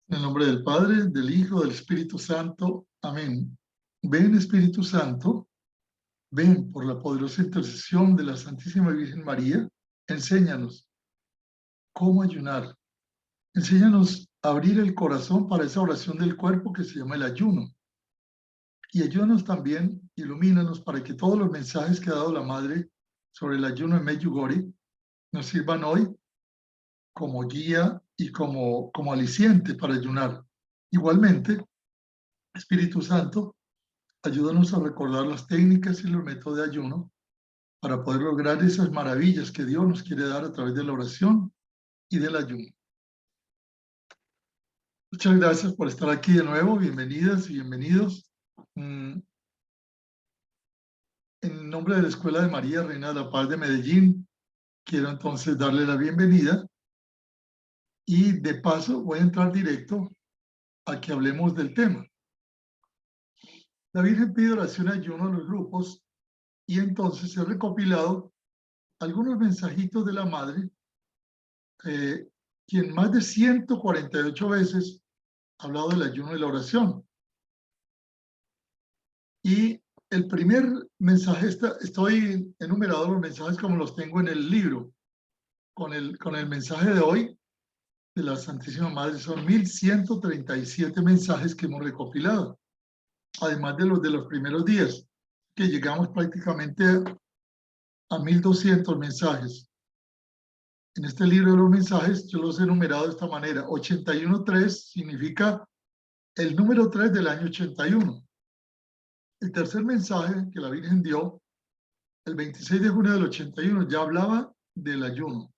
En el nombre del Padre, del Hijo, del Espíritu Santo. Amén. Ven, Espíritu Santo, ven por la poderosa intercesión de la Santísima Virgen María, enséñanos cómo ayunar. Enséñanos a abrir el corazón para esa oración del cuerpo que se llama el ayuno. Y ayúdanos también, ilumínanos para que todos los mensajes que ha dado la Madre sobre el ayuno en Medjugorje nos sirvan hoy como guía y como aliciente para ayunar. Igualmente, Espíritu Santo, ayúdanos a recordar las técnicas y los métodos de ayuno para poder lograr esas maravillas que Dios nos quiere dar a través de la oración y del ayuno. Muchas gracias por estar aquí de nuevo. Bienvenidas y bienvenidos. En nombre de la Escuela de María, Reina de la Paz de Medellín, quiero entonces darle la bienvenida y de paso voy a entrar directo a que hablemos del tema. La Virgen pide oración y ayuno a los grupos y entonces he recopilado algunos mensajitos de la Madre, quien más de 148 veces ha hablado del ayuno y la oración. Y el primer mensaje, estoy enumerado los mensajes como los tengo en el libro. Con el mensaje de hoy de la Santísima Madre son 1137 mensajes que hemos recopilado, además de los primeros días, que llegamos prácticamente a 1200 mensajes. En este libro de los mensajes yo los he enumerado de esta manera. 81.3 significa el número 3 del año 81. El tercer mensaje que la Virgen dio el 26 de junio del 81 ya hablaba del ayuno.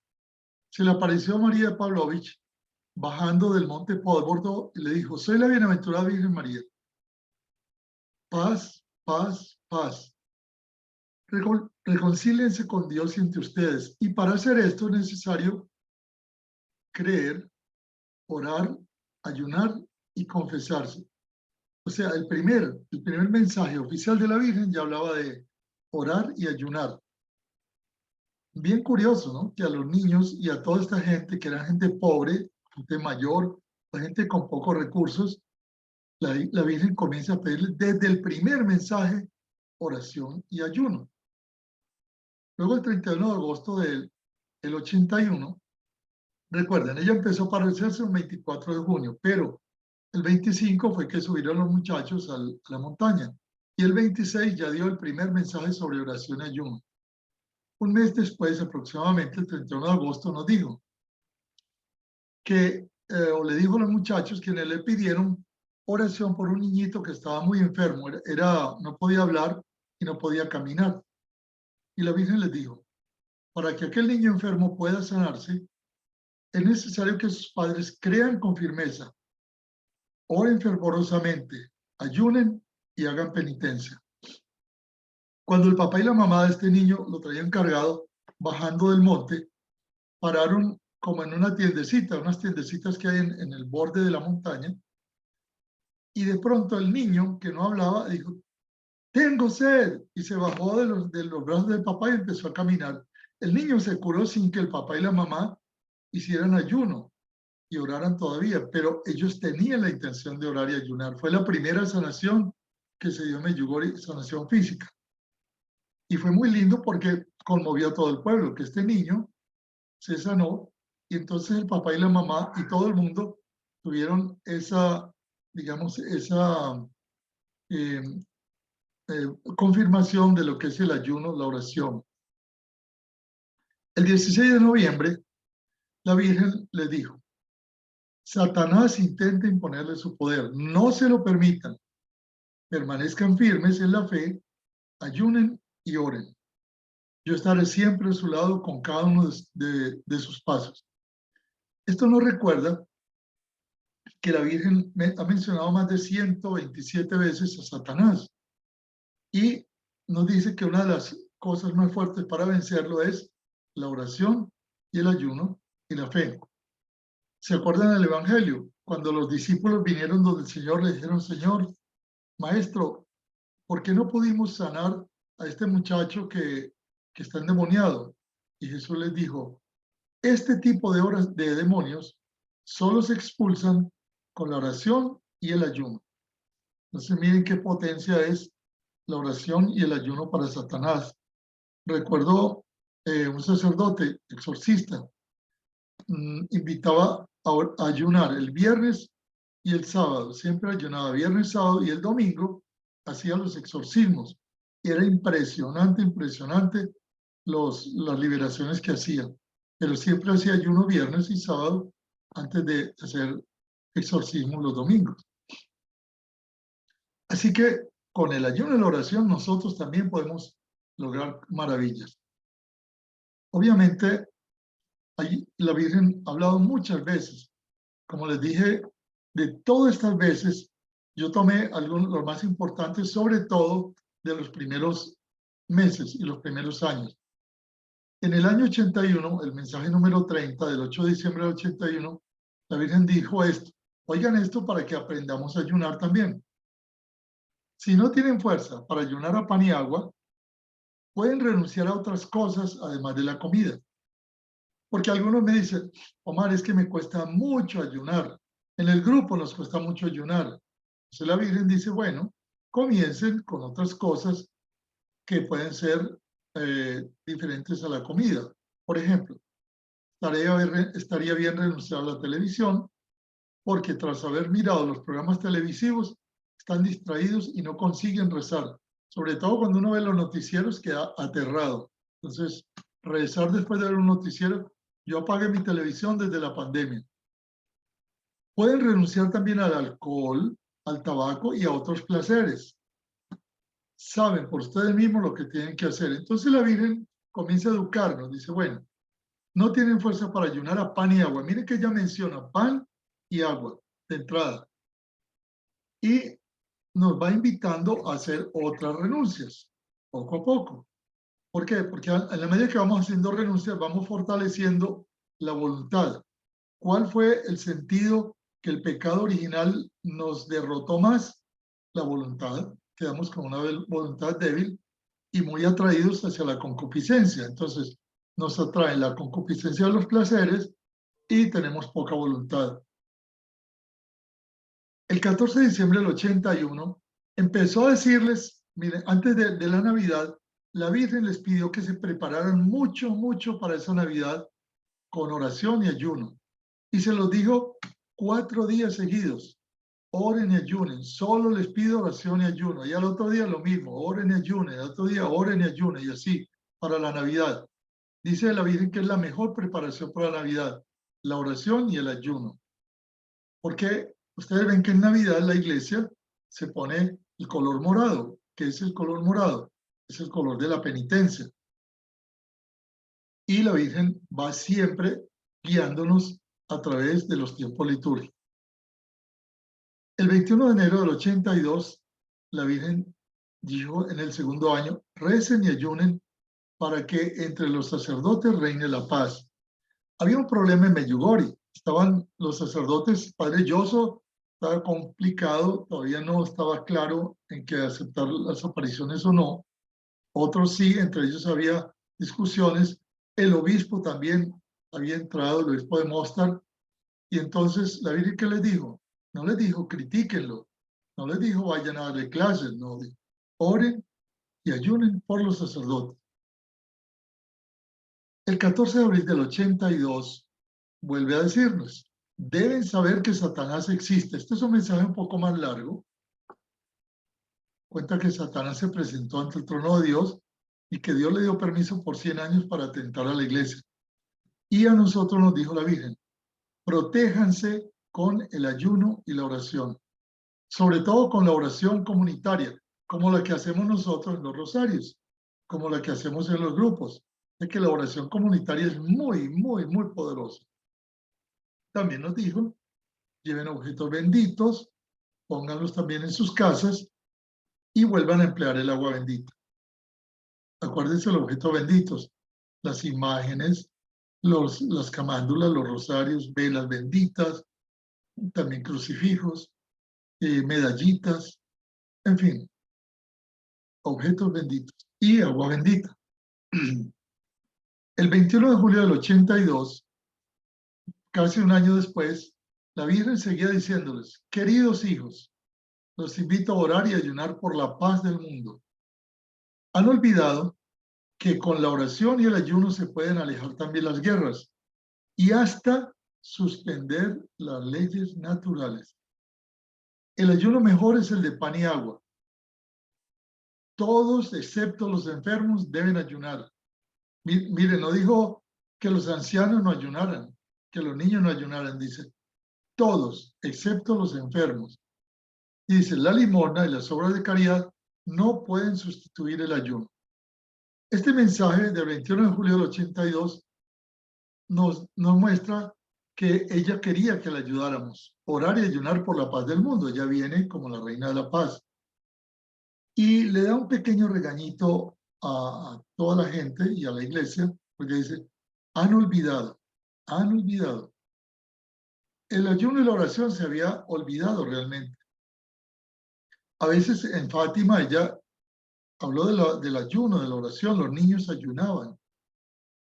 Se le apareció a María Pavlovich bajando del monte Podbordo y le dijo: soy la bienaventurada Virgen María. Paz, paz, paz. Reconcíliense con Dios y entre ustedes. Y para hacer esto es necesario creer, orar, ayunar y confesarse. O sea, el primer mensaje oficial de la Virgen ya hablaba de orar y ayunar. Bien curioso, ¿no? Que a los niños y a toda esta gente, que era gente pobre, gente mayor, la gente con pocos recursos, la Virgen comienza a pedirle desde el primer mensaje oración y ayuno. Luego el 31 de agosto del 81, recuerden, ella empezó a parecerse el 24 de junio, pero el 25 fue que subieron los muchachos a la montaña. Y el 26 ya dio el primer mensaje sobre oración y ayuno. Un mes después, aproximadamente el 31 de agosto, nos dijo que, o le dijo a los muchachos quienes le pidieron oración por un niñito que estaba muy enfermo, no podía hablar y no podía caminar. Y la Virgen les dijo: para que aquel niño enfermo pueda sanarse, es necesario que sus padres crean con firmeza, oren fervorosamente, ayunen y hagan penitencia. Cuando el papá y la mamá de este niño lo traían cargado, bajando del monte, pararon como en una tiendecita, unas tiendecitas que hay en el borde de la montaña, y de pronto el niño, que no hablaba, dijo: tengo sed, y se bajó de los brazos del papá y empezó a caminar. El niño se curó sin que el papá y la mamá hicieran ayuno y oraran todavía, pero ellos tenían la intención de orar y ayunar. Fue la primera sanación que se dio en Medjugorje, sanación física. Y fue muy lindo porque conmovió a todo el pueblo, que este niño se sanó, y entonces el papá y la mamá y todo el mundo tuvieron esa, digamos, esa eh, confirmación de lo que es el ayuno, la oración. El 16 de noviembre, la Virgen le dijo: Satanás intenta imponerle su poder, no se lo permitan, permanezcan firmes en la fe, ayunen y oren. Yo estaré siempre a su lado con cada uno de sus pasos. Esto nos recuerda que la Virgen ha mencionado más de 127 veces a Satanás, y nos dice que una de las cosas más fuertes para vencerlo es la oración y el ayuno y la fe. ¿Se acuerdan del Evangelio? Cuando los discípulos vinieron donde el Señor, le dijeron: Señor, Maestro, ¿por qué no pudimos sanar a este muchacho que está endemoniado? Y Jesús les dijo: este tipo de demonios solo se expulsan con la oración y el ayuno. Entonces miren qué potencia es la oración y el ayuno para Satanás. Recuerdo un sacerdote exorcista invitaba a ayunar el viernes y el sábado. Siempre ayunaba viernes, sábado y el domingo hacía los exorcismos. Y era impresionante, impresionante las liberaciones que hacía. Pero siempre hacía ayuno viernes y sábado antes de hacer exorcismo los domingos. Así que con el ayuno y la oración nosotros también podemos lograr maravillas. Obviamente, ahí la Virgen ha hablado muchas veces. Como les dije, de todas estas veces, yo tomé algunos, los más importantes, sobre todo de los primeros meses y los primeros años. En el año 81, el mensaje número 30 del 8 de diciembre del 81, la Virgen dijo esto. Oigan esto para que aprendamos a ayunar también. Si no tienen fuerza para ayunar a pan y agua, pueden renunciar a otras cosas además de la comida. Porque algunos me dicen, Omar, es que me cuesta mucho ayunar. En el grupo nos cuesta mucho ayunar. Entonces la Virgen dice, bueno, comiencen con otras cosas que pueden ser diferentes a la comida. Por ejemplo, estaría bien renunciar a la televisión porque tras haber mirado los programas televisivos están distraídos y no consiguen rezar. Sobre todo cuando uno ve los noticieros queda aterrado. Entonces, rezar después de ver un noticiero, yo apagué mi televisión desde la pandemia. Pueden renunciar también al alcohol, al tabaco y a otros placeres. Saben por ustedes mismos lo que tienen que hacer. Entonces la Virgen comienza a educarnos. Dice, bueno, no tienen fuerza para ayunar a pan y agua. Miren que ella menciona pan y agua de entrada. Y nos va invitando a hacer otras renuncias, poco a poco. ¿Por qué? Porque en la medida que vamos haciendo renuncias, vamos fortaleciendo la voluntad. ¿Cuál fue el sentido que el pecado original nos derrotó más? La voluntad. Quedamos con una voluntad débil y muy atraídos hacia la concupiscencia. Entonces, nos atrae la concupiscencia de los placeres y tenemos poca voluntad. El 14 de diciembre del 81 empezó a decirles, miren, antes de la Navidad, la Virgen les pidió que se prepararan mucho, mucho para esa Navidad con oración y ayuno. Y se los dijo 4 días seguidos. Oren y ayunen, solo les pido oración y ayuno. Y al otro día lo mismo, oren y ayunen, al otro día oren y ayunen, y así, para la Navidad. Dice la Virgen que es la mejor preparación para la Navidad, la oración y el ayuno. Porque ustedes ven que en Navidad la iglesia se pone el color morado. ¿Qué es el color morado? Es el color de la penitencia. Y la Virgen va siempre guiándonos a través de los tiempos litúrgicos. El 21 de enero del 82, la Virgen dijo en el segundo año, recen y ayunen para que entre los sacerdotes reine la paz. Había un problema en Medjugorje. Estaban los sacerdotes, Padre Yoso, estaba complicado, todavía no estaba claro en que aceptar las apariciones o no. Otros sí, entre ellos había discusiones. El obispo también había entrado, el obispo de Mostar, y entonces la Virgen, ¿qué les dijo? No les dijo critíquenlo, no les dijo vayan a darle clases, no, oren y ayunen por los sacerdotes. El 14 de abril del 82 vuelve a decirnos, deben saber que Satanás existe. Este es un mensaje un poco más largo. Cuenta que Satanás se presentó ante el trono de Dios y que Dios le dio permiso por 100 años para atentar a la iglesia. Y a nosotros nos dijo la Virgen, protéjanse con el ayuno y la oración, sobre todo con la oración comunitaria, como la que hacemos nosotros en los rosarios, como la que hacemos en los grupos. Es que la oración comunitaria es muy, muy, muy poderosa. También nos dijo, lleven objetos benditos, pónganlos también en sus casas y vuelvan a emplear el agua bendita. Acuérdense los objetos benditos, las imágenes, las camándulas, los rosarios, velas benditas, también crucifijos, medallitas, en fin, objetos benditos y agua bendita. El 21 de julio del 82, casi un año después, La Virgen seguía diciéndoles, queridos hijos, los invito a orar y ayunar por la paz del mundo. Han olvidado que con la oración y el ayuno se pueden alejar también las guerras y hasta suspender las leyes naturales. El ayuno mejor es el de pan y agua. Todos, excepto los enfermos, deben ayunar. Mire, no dijo que los ancianos no ayunaran, que los niños no ayunaran, dice todos, excepto los enfermos. Y dice, la limosna y las obras de caridad no pueden sustituir el ayuno. Este mensaje del 21 de julio del 82 nos muestra que ella quería que la ayudáramos, orar y ayunar por la paz del mundo. Ella viene como la reina de la paz. Y le da un pequeño regañito a toda la gente y a la iglesia, porque dice, han olvidado. El ayuno y la oración se había olvidado realmente. A veces en Fátima ella habló del ayuno, de la oración, los niños ayunaban,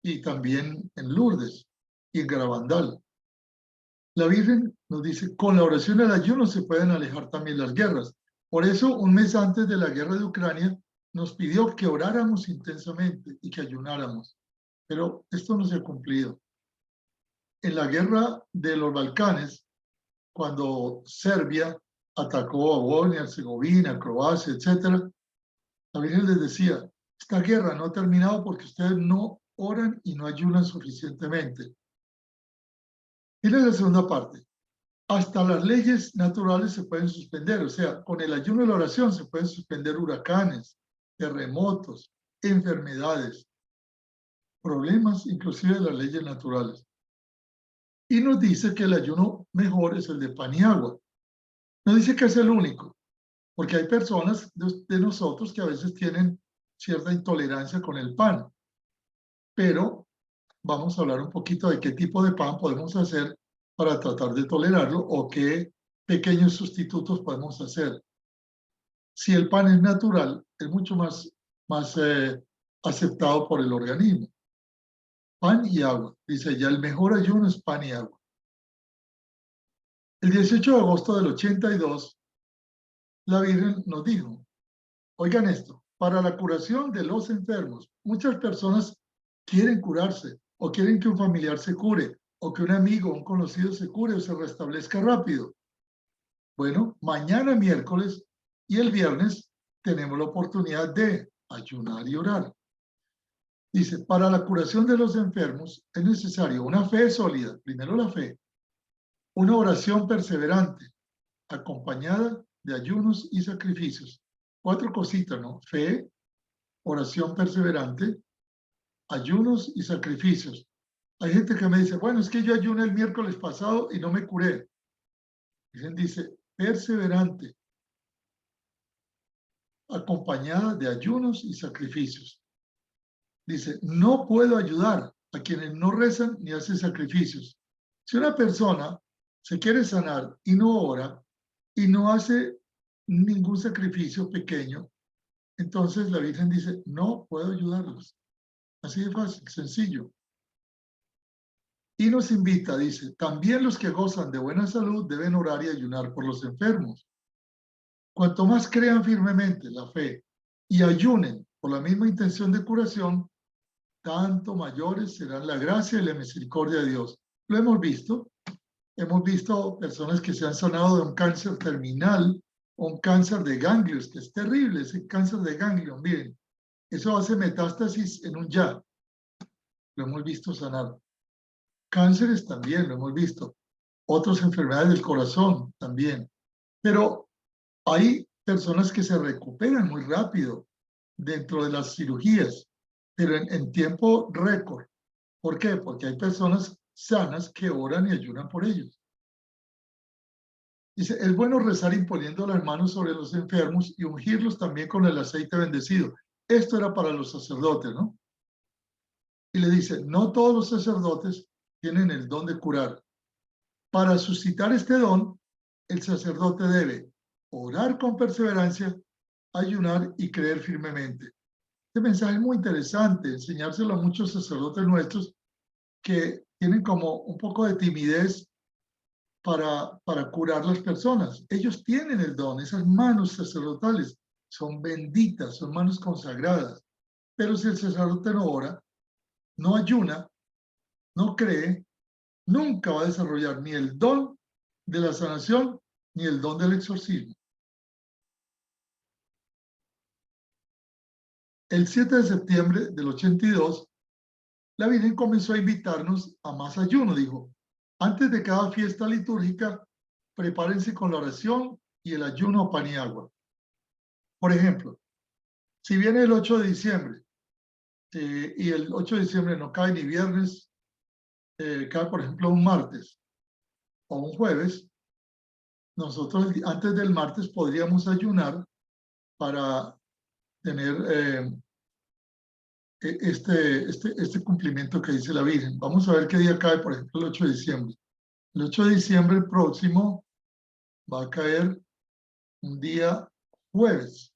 y también en Lourdes y en Garabandal. La Virgen nos dice, con la oración y el ayuno se pueden alejar también las guerras. Por eso, un mes antes de la guerra de Ucrania, nos pidió que oráramos intensamente y que ayunáramos. Pero esto no se ha cumplido. En la guerra de los Balcanes, cuando Serbia atacó a Bosnia, Herzegovina, Croacia, etc., la Virgen les decía, esta guerra no ha terminado porque ustedes no oran y no ayunan suficientemente. Miren la segunda parte. Hasta las leyes naturales se pueden suspender, o sea, con el ayuno y la oración se pueden suspender huracanes, terremotos, enfermedades, problemas inclusive de las leyes naturales. Y nos dice que el ayuno mejor es el de pan y agua. No dice que es el único, porque hay personas de nosotros que a veces tienen cierta intolerancia con el pan. Pero vamos a hablar un poquito de qué tipo de pan podemos hacer para tratar de tolerarlo o qué pequeños sustitutos podemos hacer. Si el pan es natural, es mucho más aceptado por el organismo. Pan y agua. Dice ya, el mejor ayuno es pan y agua. El 18 de agosto del 82, la Virgen nos dijo, oigan esto, para la curación de los enfermos, muchas personas quieren curarse o quieren que un familiar se cure o que un amigo o un conocido se cure o se restablezca rápido. Bueno, mañana miércoles y el viernes tenemos la oportunidad de ayunar y orar. Dice, para la curación de los enfermos es necesario una fe sólida, primero la fe, una oración perseverante, acompañada de ayunos y sacrificios. 4 cositas, ¿no? Fe, oración perseverante, ayunos y sacrificios. Hay gente que me dice, bueno, es que yo ayuné el miércoles pasado y no me curé. Dice, perseverante, acompañada de ayunos y sacrificios. Dice, no puedo ayudar a quienes no rezan ni hacen sacrificios. Si una persona se quiere sanar y no ora y no hace ningún sacrificio pequeño, entonces la Virgen dice, no puedo ayudarlos. Así de fácil, sencillo. Y nos invita, dice, también los que gozan de buena salud deben orar y ayunar por los enfermos. Cuanto más crean firmemente la fe y ayunen por la misma intención de curación, tanto mayores serán la gracia y la misericordia de Dios. Lo hemos visto personas que se han sanado de un cáncer terminal o un cáncer de ganglios, que es terrible, ese cáncer de ganglios, miren, eso hace metástasis en un ya. Lo hemos visto sanar. Cánceres también, lo hemos visto. Otras enfermedades del corazón también. Pero hay personas que se recuperan muy rápido dentro de las cirugías, pero en tiempo récord. ¿Por qué? Porque hay personas sanas que oran y ayunan por ellos. Dice, es bueno rezar imponiendo las manos sobre los enfermos y ungirlos también con el aceite bendecido. Esto era para los sacerdotes, ¿no? Y le dice, no todos los sacerdotes tienen el don de curar. Para suscitar este don, el sacerdote debe orar con perseverancia, ayunar y creer firmemente. Este mensaje es muy interesante, enseñárselo a muchos sacerdotes nuestros que tienen como un poco de timidez para curar las personas. Ellos tienen el don, esas manos sacerdotales son benditas, son manos consagradas. Pero si el sacerdote no ora, no ayuna, no cree, nunca va a desarrollar ni el don de la sanación ni el don del exorcismo. El 7 de septiembre del 82, la Virgen comenzó a invitarnos a más ayuno. Dijo, antes de cada fiesta litúrgica, prepárense con la oración y el ayuno a pan y agua. Por ejemplo, si viene el 8 de diciembre y el 8 de diciembre no cae ni viernes, cae por ejemplo un martes o un jueves, nosotros antes del martes podríamos ayunar para tener este cumplimiento que dice la Virgen. Vamos a ver qué día cae, por ejemplo, el 8 de diciembre. El 8 de diciembre próximo va a caer un día jueves,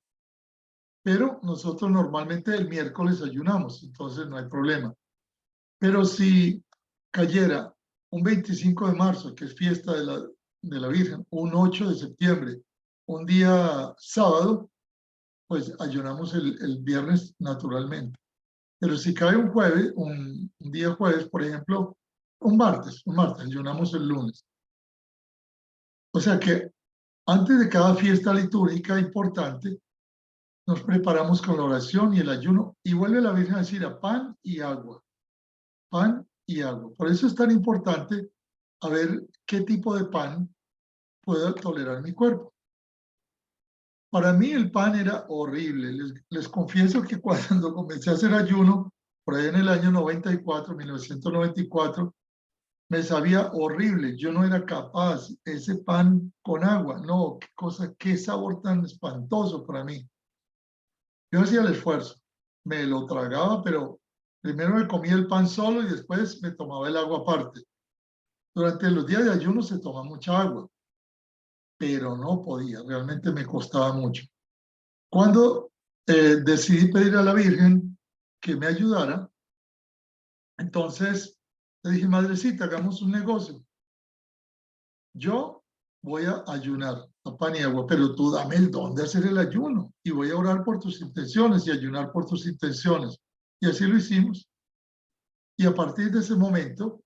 pero nosotros normalmente el miércoles ayunamos, entonces no hay problema. Pero si cayera un 25 de marzo, que es fiesta de la Virgen, un 8 de septiembre, un día sábado, pues ayunamos el viernes naturalmente. Pero si cae un jueves, un día jueves, por ejemplo, un martes, ayunamos el lunes. O sea que antes de cada fiesta litúrgica importante, nos preparamos con la oración y el ayuno y vuelve la Virgen a decir a pan y agua, pan y agua. Por eso es tan importante a ver qué tipo de pan puedo tolerar mi cuerpo. Para mí el pan era horrible. Les confieso que cuando comencé a hacer ayuno, por ahí en el año 1994, me sabía horrible. Yo no era capaz. Ese pan con agua, no, qué cosa, qué sabor tan espantoso para mí. Yo hacía el esfuerzo, me lo tragaba, pero primero me comía el pan solo y después me tomaba el agua aparte. Durante los días de ayuno se toma mucha agua, pero no podía, realmente me costaba mucho. Cuando decidí pedir a la Virgen que me ayudara, entonces le dije, madrecita, hagamos un negocio. Yo voy a ayunar a pan y agua, pero tú dame el don de hacer el ayuno y voy a orar por tus intenciones y ayunar por tus intenciones. Y así lo hicimos. Y a partir de ese momento,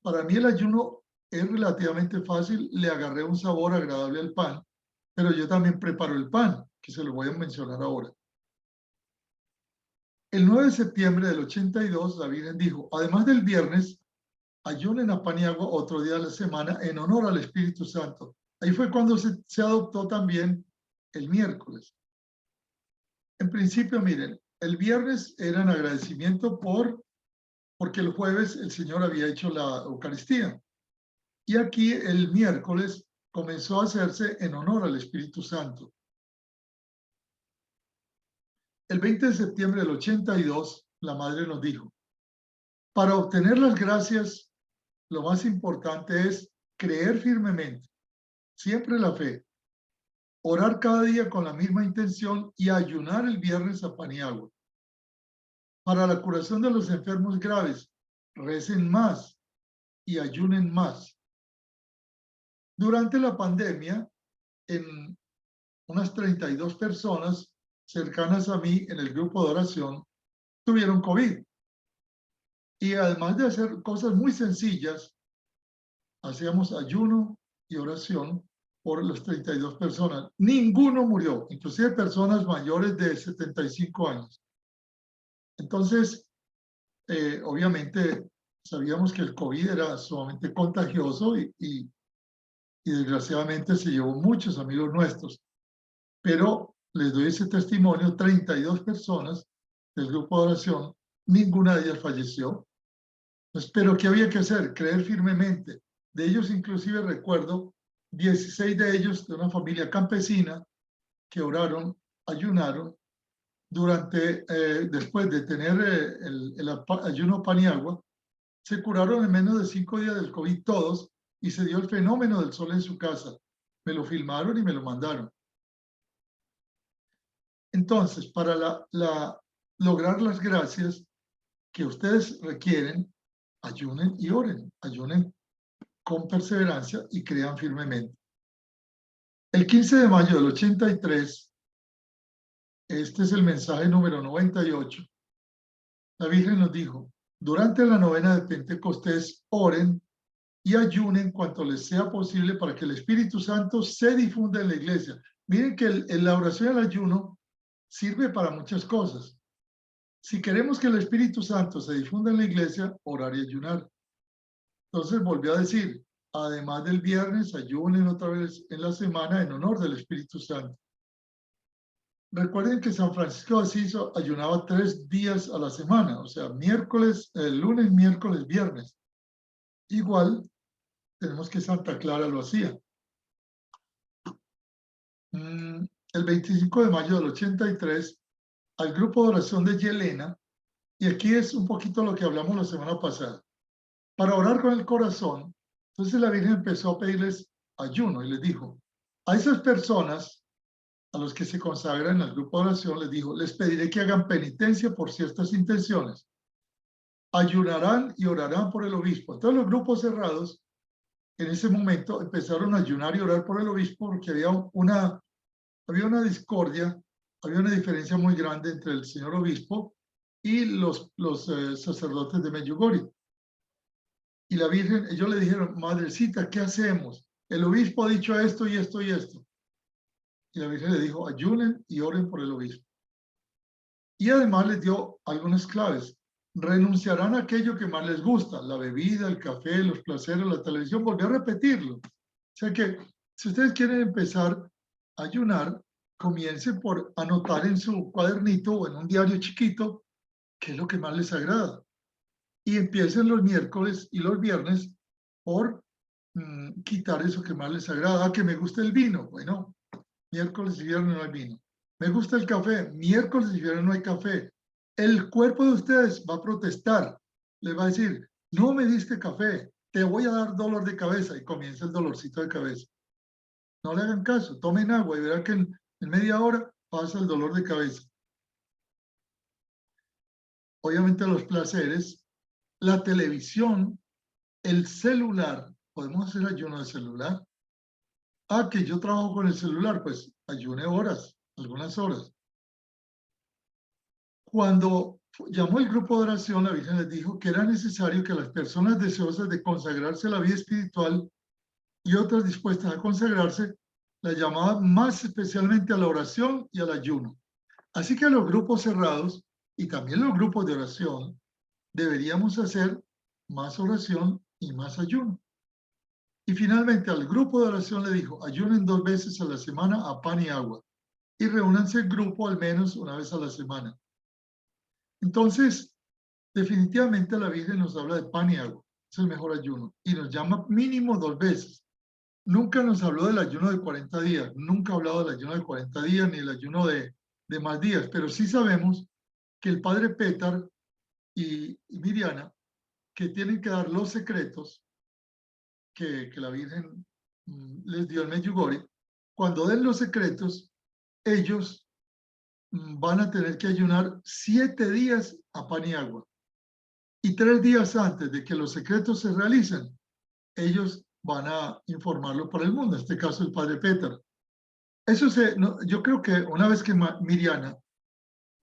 para mí el ayuno es relativamente fácil. Le agarré un sabor agradable al pan, pero yo también preparo el pan, que se lo voy a mencionar ahora. El 9 de septiembre del 82, la Virgen dijo, además del viernes, ayunen a pan y agua otro día de la semana en honor al Espíritu Santo. Ahí fue cuando se adoptó también el miércoles. En principio, miren, el viernes era en agradecimiento porque el jueves el Señor había hecho la Eucaristía. Y aquí el miércoles comenzó a hacerse en honor al Espíritu Santo. El 20 de septiembre del 82, la Madre nos dijo, para obtener las gracias, lo más importante es creer firmemente, siempre la fe, orar cada día con la misma intención y ayunar el viernes a pan y agua. Para la curación de los enfermos graves, recen más y ayunen más. Durante la pandemia, en unas 32 personas cercanas a mí en el grupo de oración tuvieron COVID. Y además de hacer cosas muy sencillas, hacíamos ayuno y oración por las 32 personas. Ninguno murió, inclusive personas mayores de 75 años. Entonces, obviamente, sabíamos que el COVID era sumamente contagioso y desgraciadamente se llevó muchos amigos nuestros. Pero les doy ese testimonio, 32 personas del grupo de oración, ninguna de ellas falleció. Pero ¿qué había que hacer? Creer firmemente. De ellos inclusive recuerdo 16 de ellos de una familia campesina que oraron, ayunaron, después de tener el ayuno pan y agua, se curaron en menos de 5 días del COVID todos y se dio el fenómeno del sol en su casa. Me lo filmaron y me lo mandaron. Entonces, para lograr las gracias que ustedes requieren, ayunen y oren, ayunen con perseverancia y crean firmemente. El 15 de mayo del 83, este es el mensaje número 98, la Virgen nos dijo: durante la novena de Pentecostés, oren y ayunen cuanto les sea posible para que el Espíritu Santo se difunda en la iglesia. Miren que la oración y el ayuno sirve para muchas cosas. Si queremos que el Espíritu Santo se difunda en la iglesia, orar y ayunar. Entonces volvió a decir, además del viernes, ayunen otra vez en la semana en honor del Espíritu Santo. Recuerden que San Francisco de Asís ayunaba 3 días a la semana, o sea, lunes, miércoles, viernes. Igual, tenemos que Santa Clara lo hacía. El 25 de mayo del 83, al grupo de oración de Yelena, y aquí es un poquito lo que hablamos la semana pasada, para orar con el corazón. Entonces la Virgen empezó a pedirles ayuno y les dijo, a esas personas, a los que se consagran al grupo de oración, les dijo, les pediré que hagan penitencia por ciertas intenciones. Ayunarán y orarán por el obispo. Entonces los grupos cerrados, en ese momento, empezaron a ayunar y orar por el obispo porque había una discordia, había una diferencia muy grande entre el señor obispo y los sacerdotes de Medjugorje. Y la Virgen, ellos le dijeron, madrecita, ¿qué hacemos? El obispo ha dicho esto y esto y esto. Y la Virgen le dijo, ayunen y oren por el obispo. Y además les dio algunas claves. Renunciarán a aquello que más les gusta, la bebida, el café, los placeres, la televisión. Volvió a repetirlo. O sea que si ustedes quieren empezar a ayunar, comiencen por anotar en su cuadernito o en un diario chiquito qué es lo que más les agrada. Y empiecen los miércoles y los viernes por quitar eso que más les agrada. Ah, que me gusta el vino. Bueno, miércoles y viernes no hay vino. Me gusta el café. Miércoles y viernes no hay café. El cuerpo de ustedes va a protestar. Les va a decir, no me diste café, te voy a dar dolor de cabeza. Y comienza el dolorcito de cabeza. No le hagan caso, tomen agua y verán que en media hora pasa el dolor de cabeza. Obviamente los placeres, la televisión, el celular. ¿Podemos hacer ayuno de celular? Ah, que yo trabajo con el celular, pues ayune horas, algunas horas. Cuando llamó el grupo de oración, la Virgen les dijo que era necesario que las personas deseosas de consagrarse a la vida espiritual y otras dispuestas a consagrarse, la llamaban más especialmente a la oración y al ayuno. Así que los grupos cerrados y también los grupos de oración deberíamos hacer más oración y más ayuno. Y finalmente al grupo de oración le dijo, ayunen 2 veces a la semana a pan y agua y reúnanse en grupo al menos una vez a la semana. Entonces, definitivamente la Virgen nos habla de pan y agua, es el mejor ayuno y nos llama mínimo 2 veces. Nunca nos habló del ayuno de 40 días, nunca ha hablado del ayuno de 40 días ni el ayuno de más días, pero sí sabemos que el padre Pétar y Miriana, que tienen que dar los secretos que la Virgen les dio en Medjugorje, cuando den los secretos, ellos van a tener que ayunar 7 días a pan y agua. Y 3 días antes de que los secretos se realicen, ellos van a informarlo para el mundo, en este caso el padre Pétar. Eso yo creo que una vez que Miriana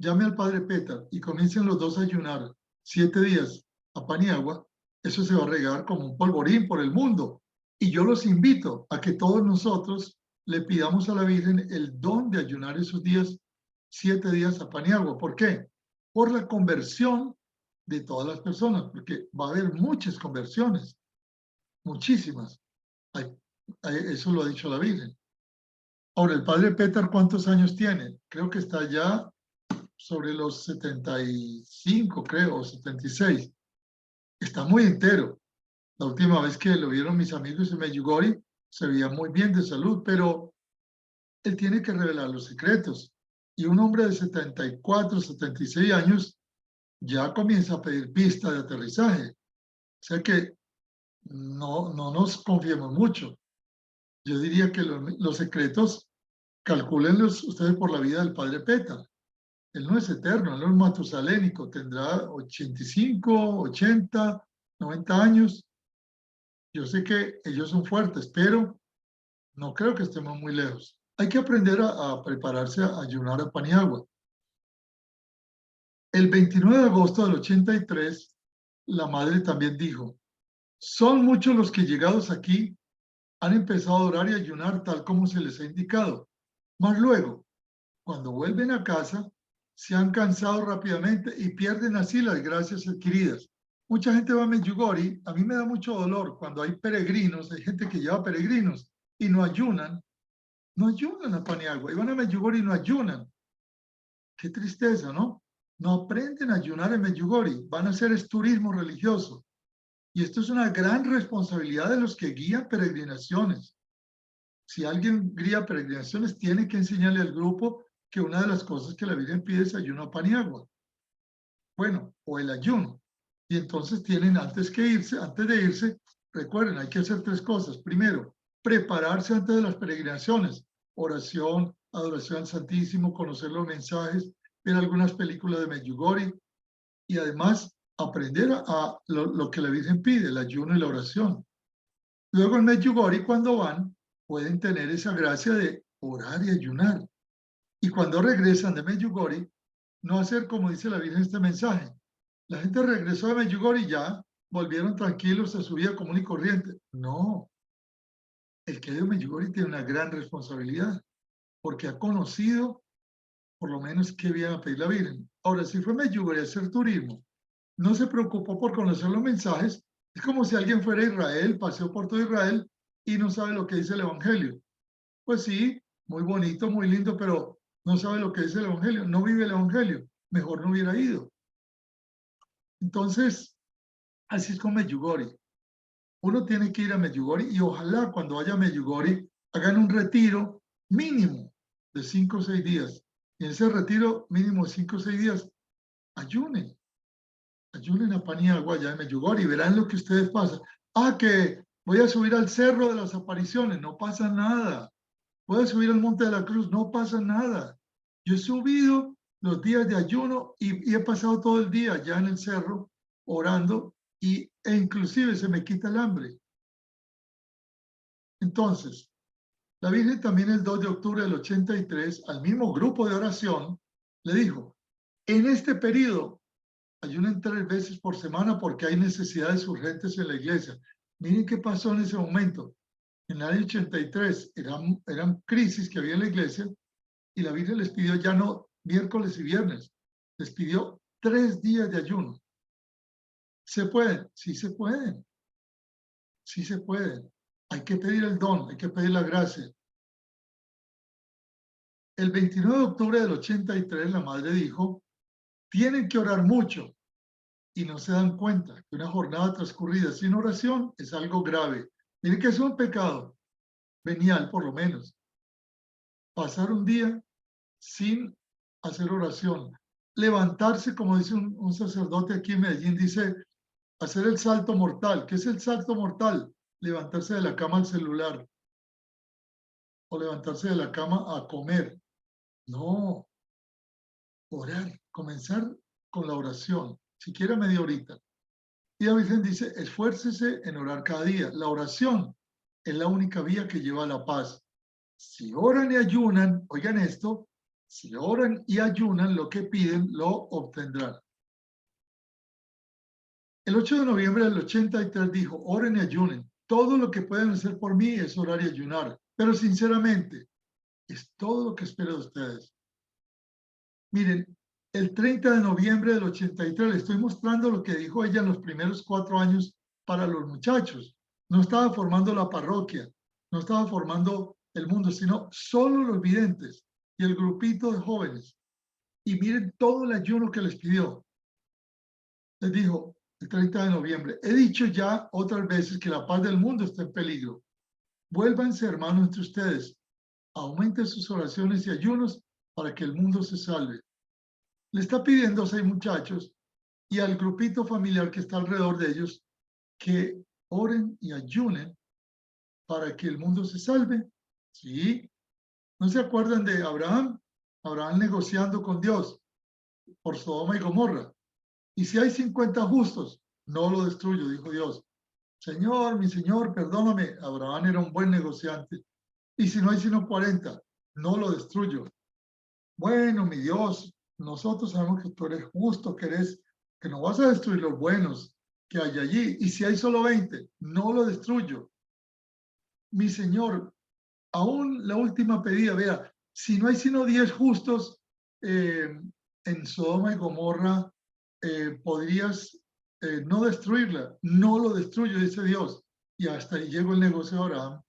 llame al padre Pétar y comiencen los dos a ayunar 7 días a pan y agua, eso se va a regar como un polvorín por el mundo. Y yo los invito a que todos nosotros le pidamos a la Virgen el don de ayunar esos días, 7 días a pan y agua. ¿Por qué? Por la conversión de todas las personas, porque va a haber muchas conversiones, muchísimas. Eso lo ha dicho la Virgen. Ahora, el padre Pétar, ¿cuántos años tiene? Creo que está ya sobre los 75, creo, o 76. Está muy entero. La última vez que lo vieron mis amigos en Medjugorje, se veía muy bien de salud, pero él tiene que revelar los secretos. Y un hombre de 74, 76 años ya comienza a pedir pista de aterrizaje. O sea que no nos confiemos mucho. Yo diría que los secretos, calcúlenlos ustedes por la vida del padre Pétar. Él no es eterno, él no es matusalénico, tendrá 85, 80, 90 años. Yo sé que ellos son fuertes, pero no creo que estemos muy lejos. Hay que aprender a prepararse a ayunar a pan y agua. El 29 de agosto del 83, la madre también dijo, son muchos los que llegados aquí han empezado a orar y ayunar tal como se les ha indicado. Mas luego, cuando vuelven a casa, se han cansado rápidamente y pierden así las gracias adquiridas. Mucha gente va a Medjugorje. A mí me da mucho dolor cuando hay peregrinos, hay gente que lleva peregrinos y no ayunan a pan y agua. Y van a Medjugorje y no ayunan. Qué tristeza, ¿no? No aprenden a ayunar en Medjugorje. Van a hacer turismo religioso. Y esto es una gran responsabilidad de los que guían peregrinaciones. Si alguien guía peregrinaciones, tiene que enseñarle al grupo que una de las cosas que la Virgen pide es ayuno a pan y agua. Bueno, o el ayuno. Y entonces tienen antes de irse, recuerden, hay que hacer tres cosas. Primero, prepararse antes de las peregrinaciones. Oración, adoración al Santísimo, conocer los mensajes, ver algunas películas de Medjugorje y además aprender a lo que la Virgen pide, el ayuno y la oración. Luego en Medjugorje, cuando van, pueden tener esa gracia de orar y ayunar. Y cuando regresan de Medjugorje, no hacer como dice la Virgen este mensaje. La gente regresó de Medjugorje y ya volvieron tranquilos a su vida común y corriente. No, el que ha ido a Medjugorje tiene una gran responsabilidad porque ha conocido por lo menos qué viene a pedir la Virgen. Ahora, si fue a Medjugorje a hacer turismo, no se preocupó por conocer los mensajes, es como si alguien fuera a Israel, paseó por todo Israel y no sabe lo que dice el Evangelio. Pues sí, muy bonito, muy lindo, pero no sabe lo que dice el Evangelio, no vive el Evangelio, mejor no hubiera ido. Entonces, así es con Medjugorje. Uno tiene que ir a Medjugorje y ojalá cuando vaya a Medjugorje hagan un retiro mínimo de 5 o 6 días. Y en ese retiro mínimo de 5 o 6 días, ayunen a pan y agua allá en Medjugorje y verán lo que ustedes pasan. Ah, que voy a subir al Cerro de las Apariciones, no pasa nada. Voy a subir al Monte de la Cruz, no pasa nada. Yo he subido los días de ayuno y he pasado todo el día allá en el cerro orando e inclusive se me quita el hambre. Entonces, la Virgen también el 2 de octubre del 83 al mismo grupo de oración le dijo, en este periodo ayunen 3 veces por semana porque hay necesidades urgentes en la iglesia. Miren qué pasó en ese momento. En el año 83 eran crisis que había en la iglesia y la Virgen les pidió ya no miércoles y viernes, les pidió 3 días de ayuno. ¿Se pueden? Sí se pueden. Sí se pueden. Hay que pedir el don, hay que pedir la gracia. El 29 de octubre del 83 la madre dijo, tienen que orar mucho y no se dan cuenta que una jornada transcurrida sin oración es algo grave. Miren que es un pecado venial por lo menos. Pasar un día sin hacer oración. Levantarse, como dice un sacerdote aquí en Medellín, dice, hacer el salto mortal. ¿Qué es el salto mortal? Levantarse de la cama al celular o levantarse de la cama a comer. No, orar, comenzar con la oración, siquiera media horita. Y la Virgen dice, esfuércese en orar cada día. La oración es la única vía que lleva a la paz. Si oran y ayunan, oigan esto, si oran y ayunan, lo que piden lo obtendrán. El 8 de noviembre del 83 dijo, oren y ayunen. Todo lo que pueden hacer por mí es orar y ayunar. Pero sinceramente, es todo lo que espero de ustedes. Miren, el 30 de noviembre del 83 le estoy mostrando lo que dijo ella en los primeros 4 años para los muchachos. No estaba formando la parroquia, no estaba formando el mundo, sino solo los videntes y el grupito de jóvenes. Y miren todo el ayuno que les pidió. Les dijo el 30 de noviembre, he dicho ya otras veces que la paz del mundo está en peligro. Vuélvanse hermanos entre ustedes, aumenten sus oraciones y ayunos para que el mundo se salve. Le está pidiendo a 6 muchachos y al grupito familiar que está alrededor de ellos que oren y ayunen para que el mundo se salve. ¿Sí? ¿No se acuerdan de Abraham? Abraham negociando con Dios por Sodoma y Gomorra. Y si hay 50 justos, no lo destruyo, dijo Dios. Señor, mi Señor, perdóname. Abraham era un buen negociante. Y si no hay sino 40, no lo destruyo. Bueno, mi Dios, nosotros sabemos que tú eres justo, que no vas a destruir los buenos que hay allí. Y si hay solo 20, no lo destruyo. Mi Señor, aún la última pedida, vea, si no hay sino 10 justos en Sodoma y Gomorra, podrías no destruirla. No lo destruyo, dice Dios. Y hasta ahí llegó el negocio de Abraham.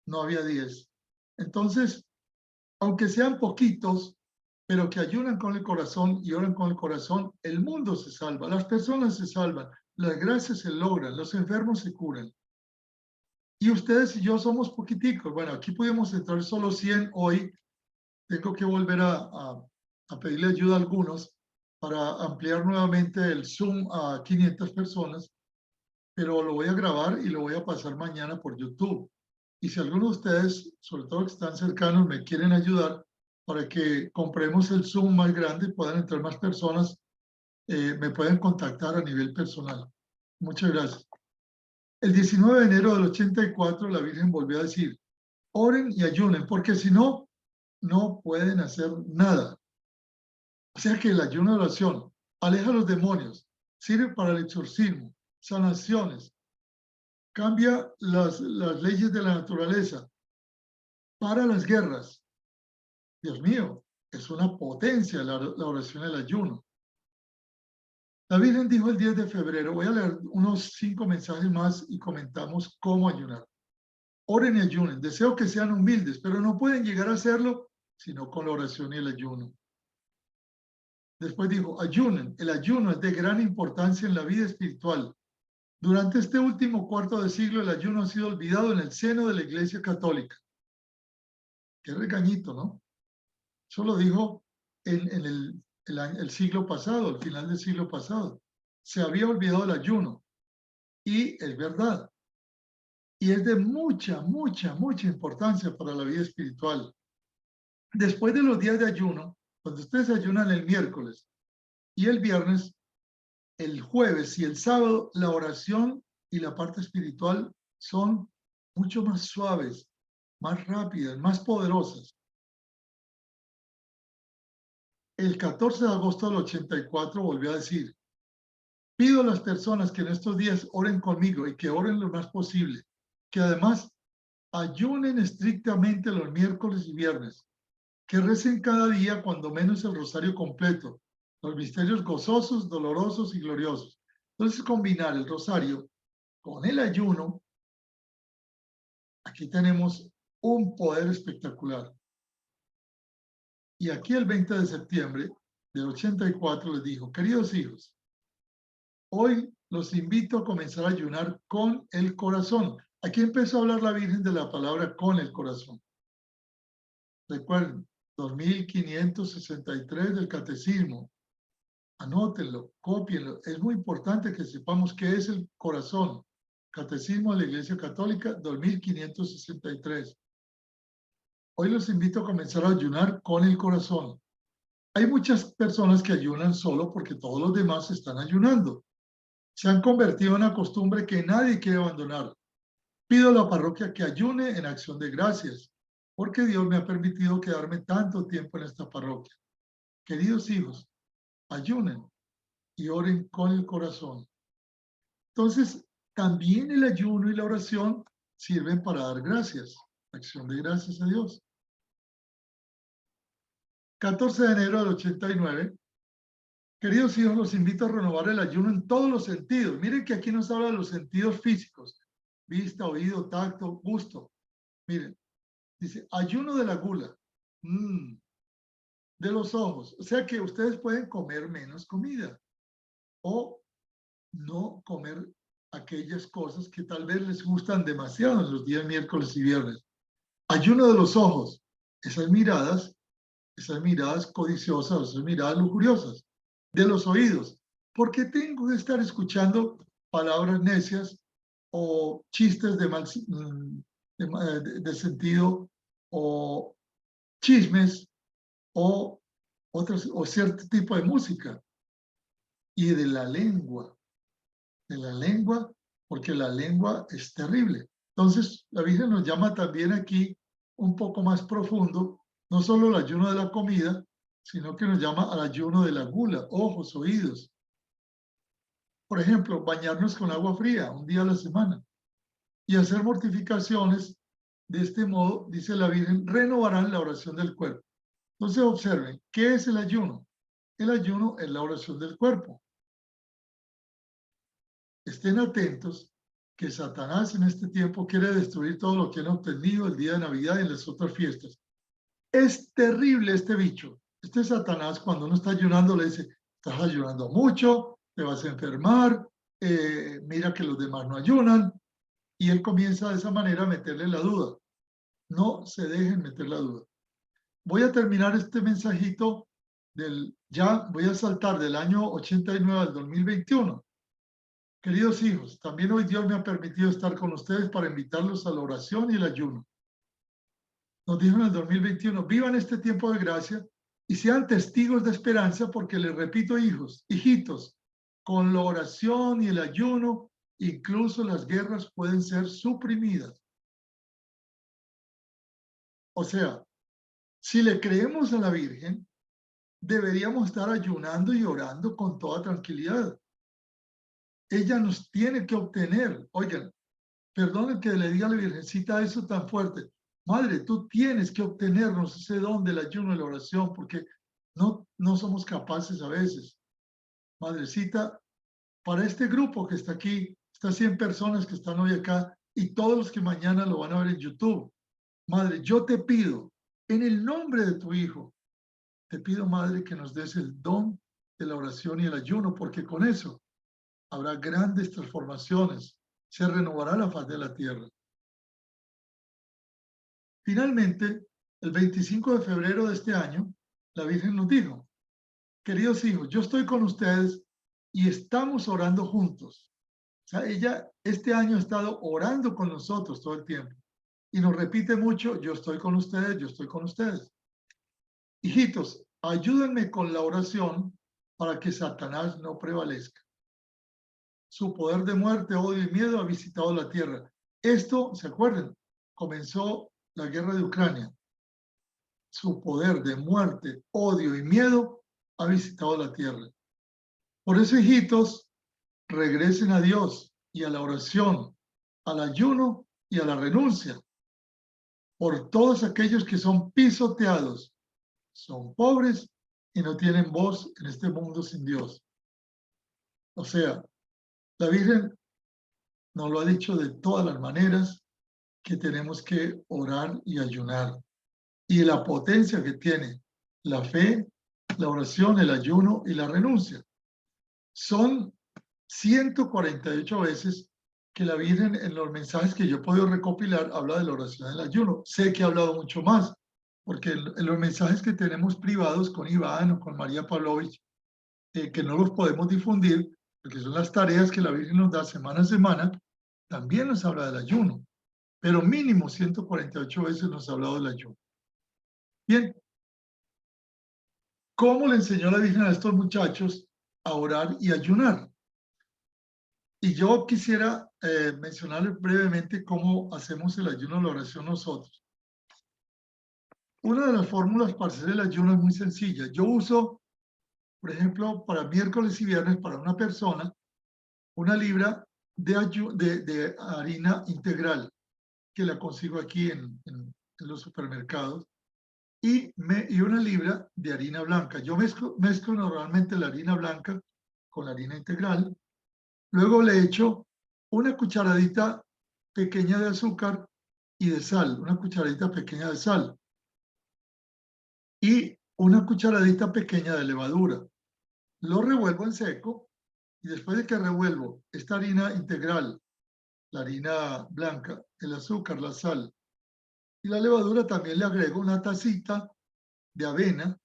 No había 10. Entonces, aunque sean poquitos, pero que ayunan con el corazón y oran con el corazón, el mundo se salva, las personas se salvan, las gracias se logran, los enfermos se curan. Y ustedes y yo somos poquiticos. Bueno, aquí pudimos entrar solo 100 hoy. Tengo que volver a pedirle ayuda a algunos para ampliar nuevamente el Zoom a 500 personas, pero lo voy a grabar y lo voy a pasar mañana por YouTube. Y si alguno de ustedes, sobre todo que están cercanos, me quieren ayudar para que compremos el Zoom más grande y puedan entrar más personas, me pueden contactar a nivel personal. Muchas gracias. El 19 de enero del 84, la Virgen volvió a decir, oren y ayunen, porque si no, no pueden hacer nada. O sea que el ayuno de oración aleja a los demonios, sirve para el exorcismo, sanaciones, cambia las leyes de la naturaleza, para las guerras. Dios mío, es una potencia la oración y el ayuno. La Virgen dijo el 10 de febrero, voy a leer unos 5 mensajes más y comentamos cómo ayunar. Oren y ayunen, deseo que sean humildes, pero no pueden llegar a hacerlo sino con la oración y el ayuno. Después dijo, ayunen, el ayuno es de gran importancia en la vida espiritual. Durante este último cuarto de siglo, el ayuno ha sido olvidado en el seno de la Iglesia Católica. Qué regañito, ¿no? Eso lo dijo en el siglo pasado, al final del siglo pasado. Se había olvidado el ayuno. Y es verdad. Y es de mucha, mucha, mucha importancia para la vida espiritual. Después de los días de ayuno, cuando ustedes ayunan el miércoles y el viernes, el jueves y el sábado, la oración y la parte espiritual son mucho más suaves, más rápidas, más poderosas. El 14 de agosto del 84 volvió a decir, pido a las personas que en estos días oren conmigo y que oren lo más posible, que además ayunen estrictamente los miércoles y viernes, que recen cada día cuando menos el rosario completo, los misterios gozosos, dolorosos y gloriosos. Entonces, combinar el rosario con el ayuno, aquí tenemos un poder espectacular. Y aquí el 20 de septiembre del 84 les dijo, queridos hijos, hoy los invito a comenzar a ayunar con el corazón. Aquí empezó a hablar la Virgen de la palabra con el corazón. Recuerden, 2563 del Catecismo. Anótenlo, cópienlo. Es muy importante que sepamos qué es el corazón. Catecismo de la Iglesia Católica, 2563. Hoy los invito a comenzar a ayunar con el corazón. Hay muchas personas que ayunan solo porque todos los demás están ayunando. Se han convertido en una costumbre que nadie quiere abandonar. Pido a la parroquia que ayune en acción de gracias, porque Dios me ha permitido quedarme tanto tiempo en esta parroquia. Queridos hijos, ayunen y oren con el corazón. Entonces, también el ayuno y la oración sirven para dar gracias, acción de gracias a Dios. 14 de enero del 89. Queridos hijos, los invito a renovar el ayuno en todos los sentidos. Miren que aquí nos habla de los sentidos físicos, vista, oído, tacto, gusto. Miren, dice, ayuno de la gula, de los ojos. O sea que ustedes pueden comer menos comida o no comer aquellas cosas que tal vez les gustan demasiado en los días miércoles y viernes. Ayuno de los ojos, esas miradas codiciosas, esas miradas lujuriosas. De los oídos, ¿por qué tengo que estar escuchando palabras necias o chistes de sentido o chismes o cierto tipo de música? Y de la lengua porque la lengua es terrible. Entonces, la Virgen nos llama también aquí un poco más profundo, no solo el ayuno de la comida, sino que nos llama al ayuno de la gula, ojos, oídos. Por ejemplo, bañarnos con agua fría un día a la semana y hacer mortificaciones. De este modo, dice la Virgen, renovarán la oración del cuerpo. Entonces observen, ¿qué es el ayuno? El ayuno es la oración del cuerpo. Estén atentos que Satanás en este tiempo quiere destruir todo lo que han obtenido el día de Navidad y en las otras fiestas. Es terrible este bicho. Este Satanás, cuando uno está ayunando, le dice, estás ayunando mucho, te vas a enfermar, mira que los demás no ayunan. Y él comienza de esa manera a meterle la duda. No se dejen meter la duda. Voy a terminar este mensajito ya voy a saltar del año 89 al 2021. Queridos hijos, también hoy Dios me ha permitido estar con ustedes para invitarlos a la oración y el ayuno. Nos dijo en el 2021, vivan este tiempo de gracia y sean testigos de esperanza porque les repito, hijos, hijitos, con la oración y el ayuno, incluso las guerras pueden ser suprimidas. O sea, si le creemos a la Virgen, deberíamos estar ayunando y orando con toda tranquilidad. Ella nos tiene que obtener. Oigan, perdonen que le diga a la Virgencita eso tan fuerte. Madre, tú tienes que obtenernos ese don del ayuno y la oración porque no somos capaces a veces. Madrecita, para este grupo que está aquí, estas 100 personas que están hoy acá y todos los que mañana lo van a ver en YouTube. Madre, yo te pido, en el nombre de tu Hijo, te pido, Madre, que nos des el don de la oración y el ayuno, porque con eso habrá grandes transformaciones, se renovará la faz de la tierra. Finalmente, el 25 de febrero de este año, la Virgen nos dijo, queridos hijos, yo estoy con ustedes y estamos orando juntos. O sea, ella este año ha estado orando con nosotros todo el tiempo y nos repite mucho, yo estoy con ustedes, yo estoy con ustedes. Hijitos, ayúdenme con la oración para que Satanás no prevalezca. Su poder de muerte, odio y miedo ha visitado la tierra. Esto, ¿se acuerdan? Comenzó la guerra de Ucrania. Su poder de muerte, odio y miedo ha visitado la tierra. Por eso, hijitos, regresen a Dios y a la oración, al ayuno y a la renuncia. Por todos aquellos que son pisoteados, son pobres y no tienen voz en este mundo sin Dios. O sea, la Virgen nos lo ha dicho de todas las maneras que tenemos que orar y ayunar. Y la potencia que tiene la fe, la oración, el ayuno y la renuncia. Son 148 veces que la Virgen en los mensajes que yo he podido recopilar habla de la oración y el ayuno. Sé que ha hablado mucho más, porque en los mensajes que tenemos privados con Iván o con María Pavlovich, que no los podemos difundir, porque son las tareas que la Virgen nos da semana a semana, también nos habla del ayuno. Pero mínimo 148 veces nos ha hablado del ayuno. Bien, ¿cómo le enseñó la Virgen a estos muchachos a orar y ayunar? Y yo quisiera mencionarles brevemente cómo hacemos el ayuno y la oración nosotros. Una de las fórmulas para hacer el ayuno es muy sencilla. Yo uso, por ejemplo, para miércoles y viernes, para una persona, 1 libra de harina integral, que la consigo aquí en los supermercados, y 1 libra de harina blanca. Yo mezclo normalmente la harina blanca con la harina integral. Luego le echo 1 cucharadita pequeña de azúcar y de sal, 1 cucharadita pequeña de sal. Y 1 cucharadita pequeña de levadura. Lo revuelvo en seco y después de que revuelvo esta harina integral, la harina blanca, el azúcar, la sal y la levadura, también le agrego 1 tacita de avena.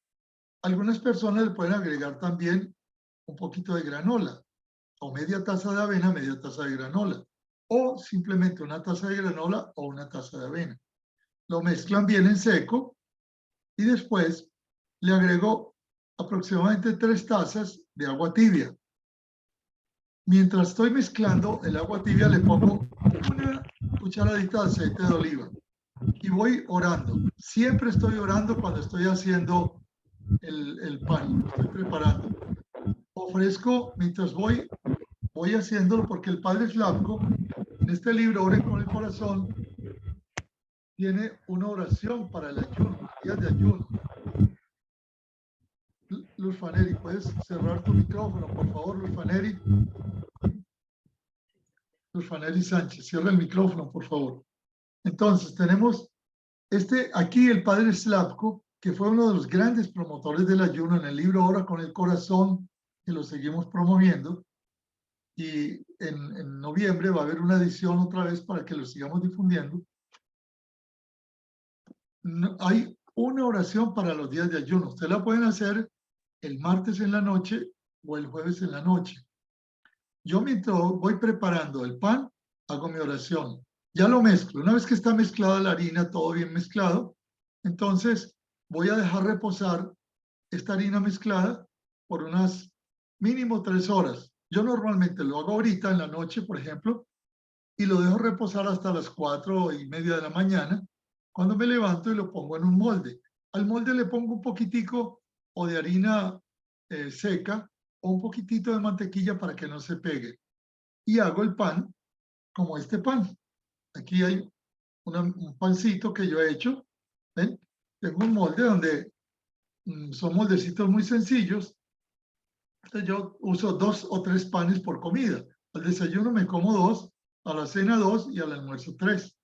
Algunas personas le pueden agregar también un poquito de granola, o media taza de avena, media taza de granola, o simplemente 1 taza de granola o 1 taza de avena. Lo mezclan bien en seco y después le agrego aproximadamente 3 tazas de agua tibia. Mientras estoy mezclando el agua tibia, le pongo una cucharadita de aceite de oliva y voy orando. Siempre estoy orando cuando estoy haciendo el pan, estoy preparando. Ofrezco mientras voy haciéndolo, porque el padre Slavko, en este libro, Oren con el Corazón, tiene una oración para el ayuno, los días de ayuno. Luz Faneri, ¿puedes cerrar tu micrófono, por favor, Luz Faneri? Luz Faneri Sánchez, cierra el micrófono, por favor. Entonces, tenemos aquí el padre Slavko, que fue uno de los grandes promotores del ayuno en el libro Ora con el Corazón, que lo seguimos promoviendo. Y en noviembre va a haber una edición otra vez para que lo sigamos difundiendo. Hay una oración para los días de ayuno. Ustedes la pueden hacer el martes en la noche o el jueves en la noche. Yo mientras voy preparando el pan, hago mi oración. Ya lo mezclo. Una vez que está mezclada la harina, todo bien mezclado, entonces voy a dejar reposar esta harina mezclada por unas mínimo 3 horas. Yo normalmente lo hago ahorita en la noche, por ejemplo, y lo dejo reposar hasta las 4:30 de la mañana, cuando me levanto y lo pongo en un molde. Al molde le pongo un poquitico o de harina seca o un poquitito de mantequilla para que no se pegue. Y hago el pan como este pan. Aquí hay un pancito que yo he hecho. ¿Ven? Tengo un molde donde son moldecitos muy sencillos. Entonces yo uso 2 o 3 panes por comida. Al desayuno me como 2, a la cena 2 y al almuerzo 3.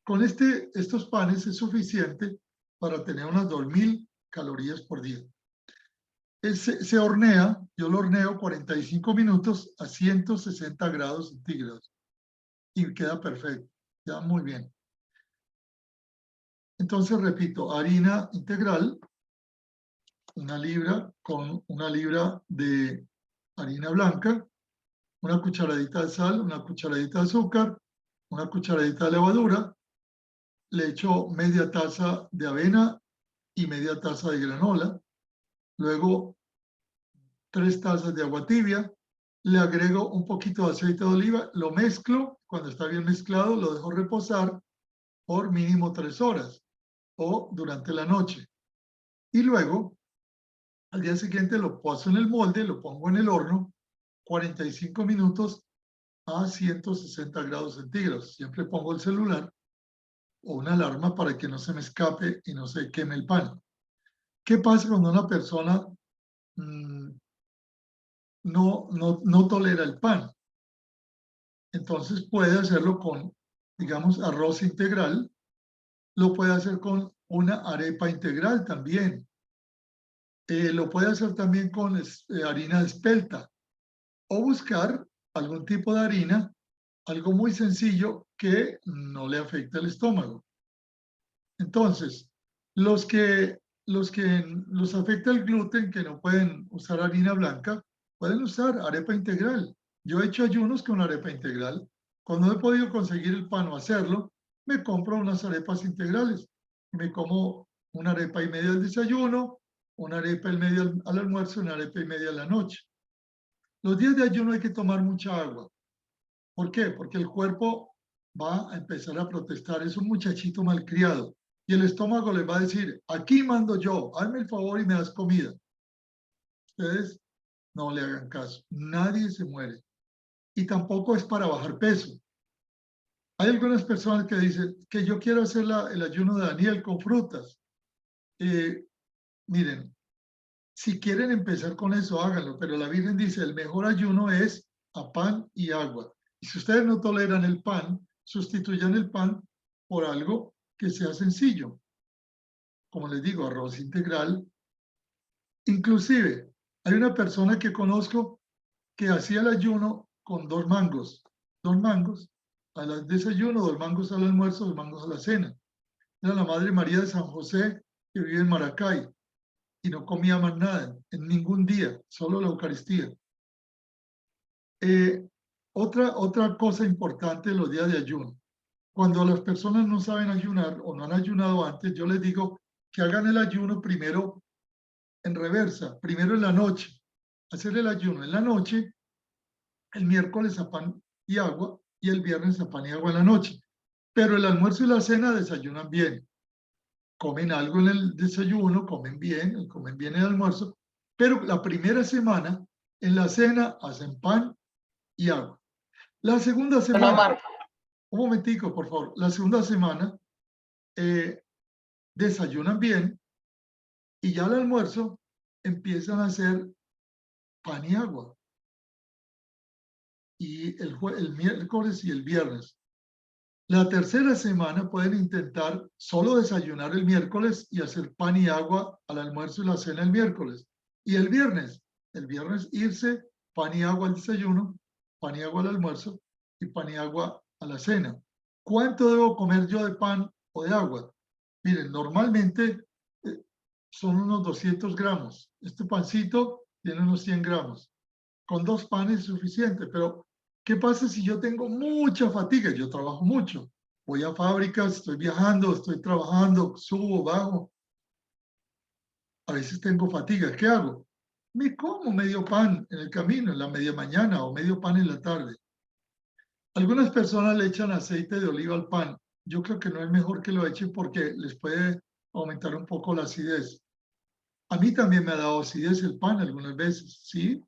Con estos panes es suficiente para tener unas 2000 calorías por día. Se hornea, yo lo horneo 45 minutos a 160 grados centígrados y queda perfecto, queda muy bien. Entonces, repito, harina integral, 1 libra con 1 libra de harina blanca, 1 cucharadita de sal, 1 cucharadita de azúcar, 1 cucharadita de levadura, le echo media taza de avena y media taza de granola, luego 3 tazas de agua tibia, le agrego un poquito de aceite de oliva, lo mezclo, cuando está bien mezclado lo dejo reposar por mínimo 3 horas o durante la noche. Y luego, al día siguiente lo paso en el molde, lo pongo en el horno, 45 minutos a 160 grados centígrados. Siempre pongo el celular o una alarma para que no se me escape y no se queme el pan. ¿Qué pasa cuando una persona no tolera el pan? Entonces puede hacerlo con, digamos, arroz integral. Lo puede hacer con una arepa integral también. Lo puede hacer también con harina de espelta o buscar algún tipo de harina, algo muy sencillo que no le afecte el estómago. Entonces, los que los afecta el gluten, que no pueden usar harina blanca, pueden usar arepa integral. Yo he hecho ayunos con arepa integral. Cuando no he podido conseguir el pan o hacerlo, me compro unas arepas integrales. Me como 1 arepa y media al desayuno, 1 arepa y media al almuerzo, 1 arepa y media a la noche. Los días de ayuno hay que tomar mucha agua. ¿Por qué? Porque el cuerpo va a empezar a protestar. Es un muchachito malcriado. Y el estómago les va a decir, aquí mando yo, hazme el favor y me das comida. Ustedes no le hagan caso. Nadie se muere. Y tampoco es para bajar peso. Hay algunas personas que dicen que yo quiero hacer el ayuno de Daniel con frutas. Miren, si quieren empezar con eso, háganlo. Pero la Virgen dice, el mejor ayuno es a pan y agua. Y si ustedes no toleran el pan, sustituyan el pan por algo que sea sencillo. Como les digo, arroz integral. Inclusive, hay una persona que conozco que hacía el ayuno con 2 mangos. 2 mangos al desayuno, 2 mangos al almuerzo, 2 mangos a la cena. Era la Madre María de San José, que vive en Maracay, y no comía más nada en ningún día, solo la Eucaristía. Otra cosa importante de los días de ayuno. Cuando las personas no saben ayunar o no han ayunado antes, yo les digo que hagan el ayuno primero en reversa, primero en la noche. Hacer el ayuno en la noche el miércoles a pan y agua y el viernes a pan y agua en la noche. Pero el almuerzo y la cena desayunan bien. Comen algo en el desayuno, comen bien el almuerzo, pero la primera semana en la cena hacen pan y agua. La segunda Don semana, Omar, un momentico, por favor, la segunda semana desayunan bien y ya al almuerzo empiezan a hacer pan y agua. Y el miércoles y el viernes. La tercera semana pueden intentar solo desayunar el miércoles y hacer pan y agua al almuerzo y la cena el miércoles. Y el viernes irse pan y agua al desayuno, pan y agua al almuerzo y pan y agua a la cena. ¿Cuánto debo comer yo de pan o de agua? Miren, normalmente son unos 200 gramos. Este pancito tiene unos 100 gramos. Con 2 panes es suficiente, pero ¿qué pasa si yo tengo mucha fatiga? Yo trabajo mucho. Voy a fábricas, estoy viajando, estoy trabajando, subo, bajo. A veces tengo fatiga. ¿Qué hago? Me como medio pan en el camino, en la media mañana o medio pan en la tarde. Algunas personas le echan aceite de oliva al pan. Yo creo que no es mejor que lo echen porque les puede aumentar un poco la acidez. A mí también me ha dado acidez el pan algunas veces, ¿sí?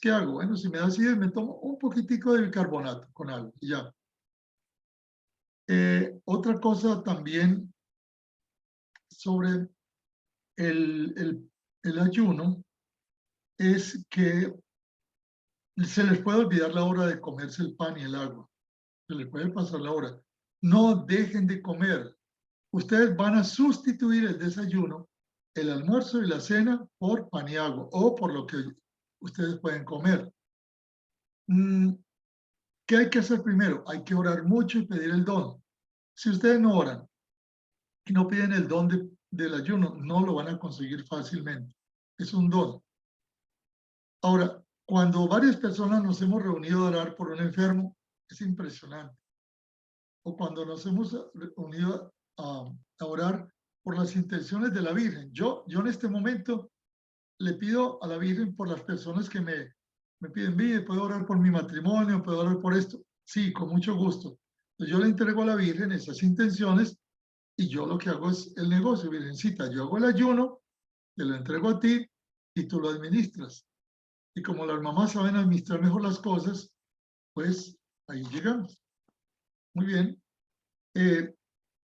¿Qué hago? Bueno, si me da acidez, me tomo un poquitico de bicarbonato con algo y ya. Otra cosa también sobre el ayuno es que se les puede olvidar la hora de comerse el pan y el agua. Se les puede pasar la hora. No dejen de comer. Ustedes van a sustituir el desayuno, el almuerzo y la cena por pan y agua o por lo que ustedes pueden comer. ¿Qué hay que hacer primero? Hay que orar mucho y pedir el don. Si ustedes no oran y no piden el don del ayuno, no lo van a conseguir fácilmente. Es un don. Ahora, cuando varias personas nos hemos reunido a orar por un enfermo, es impresionante. O cuando nos hemos reunido a orar por las intenciones de la Virgen. Yo en este momento le pido a la Virgen por las personas que me piden, ¿puedo orar por mi matrimonio? ¿Puedo orar por esto? Sí, con mucho gusto. Entonces yo le entrego a la Virgen esas intenciones y yo lo que hago es el negocio, Virgencita. Yo hago el ayuno, te lo entrego a ti y tú lo administras. Y como las mamás saben administrar mejor las cosas, pues ahí llegamos. Muy bien.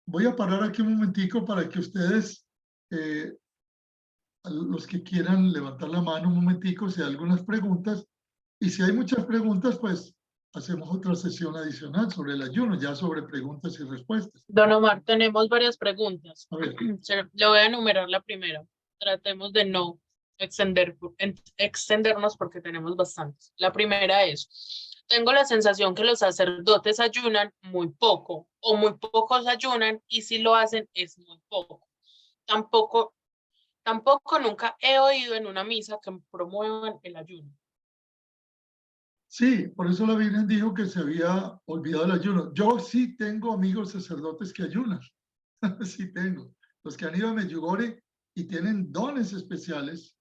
Voy a parar aquí un momentico para que ustedes, los que quieran levantar la mano un momentico, si hay algunas preguntas. Y si hay muchas preguntas, pues hacemos otra sesión adicional sobre el ayuno, ya sobre preguntas y respuestas. Don Omar, tenemos varias preguntas. A ver. Le voy a enumerar la primera. Tratemos de no extendernos porque tenemos bastantes. La primera es, tengo la sensación que los sacerdotes ayunan muy poco o muy pocos ayunan y si lo hacen es muy poco. Tampoco nunca he oído en una misa que promuevan el ayuno. Sí, por eso la Virgen dijo que se había olvidado el ayuno. Yo sí tengo amigos sacerdotes que ayunan. Sí tengo. Los que han ido a Medjugorje y tienen dones especiales.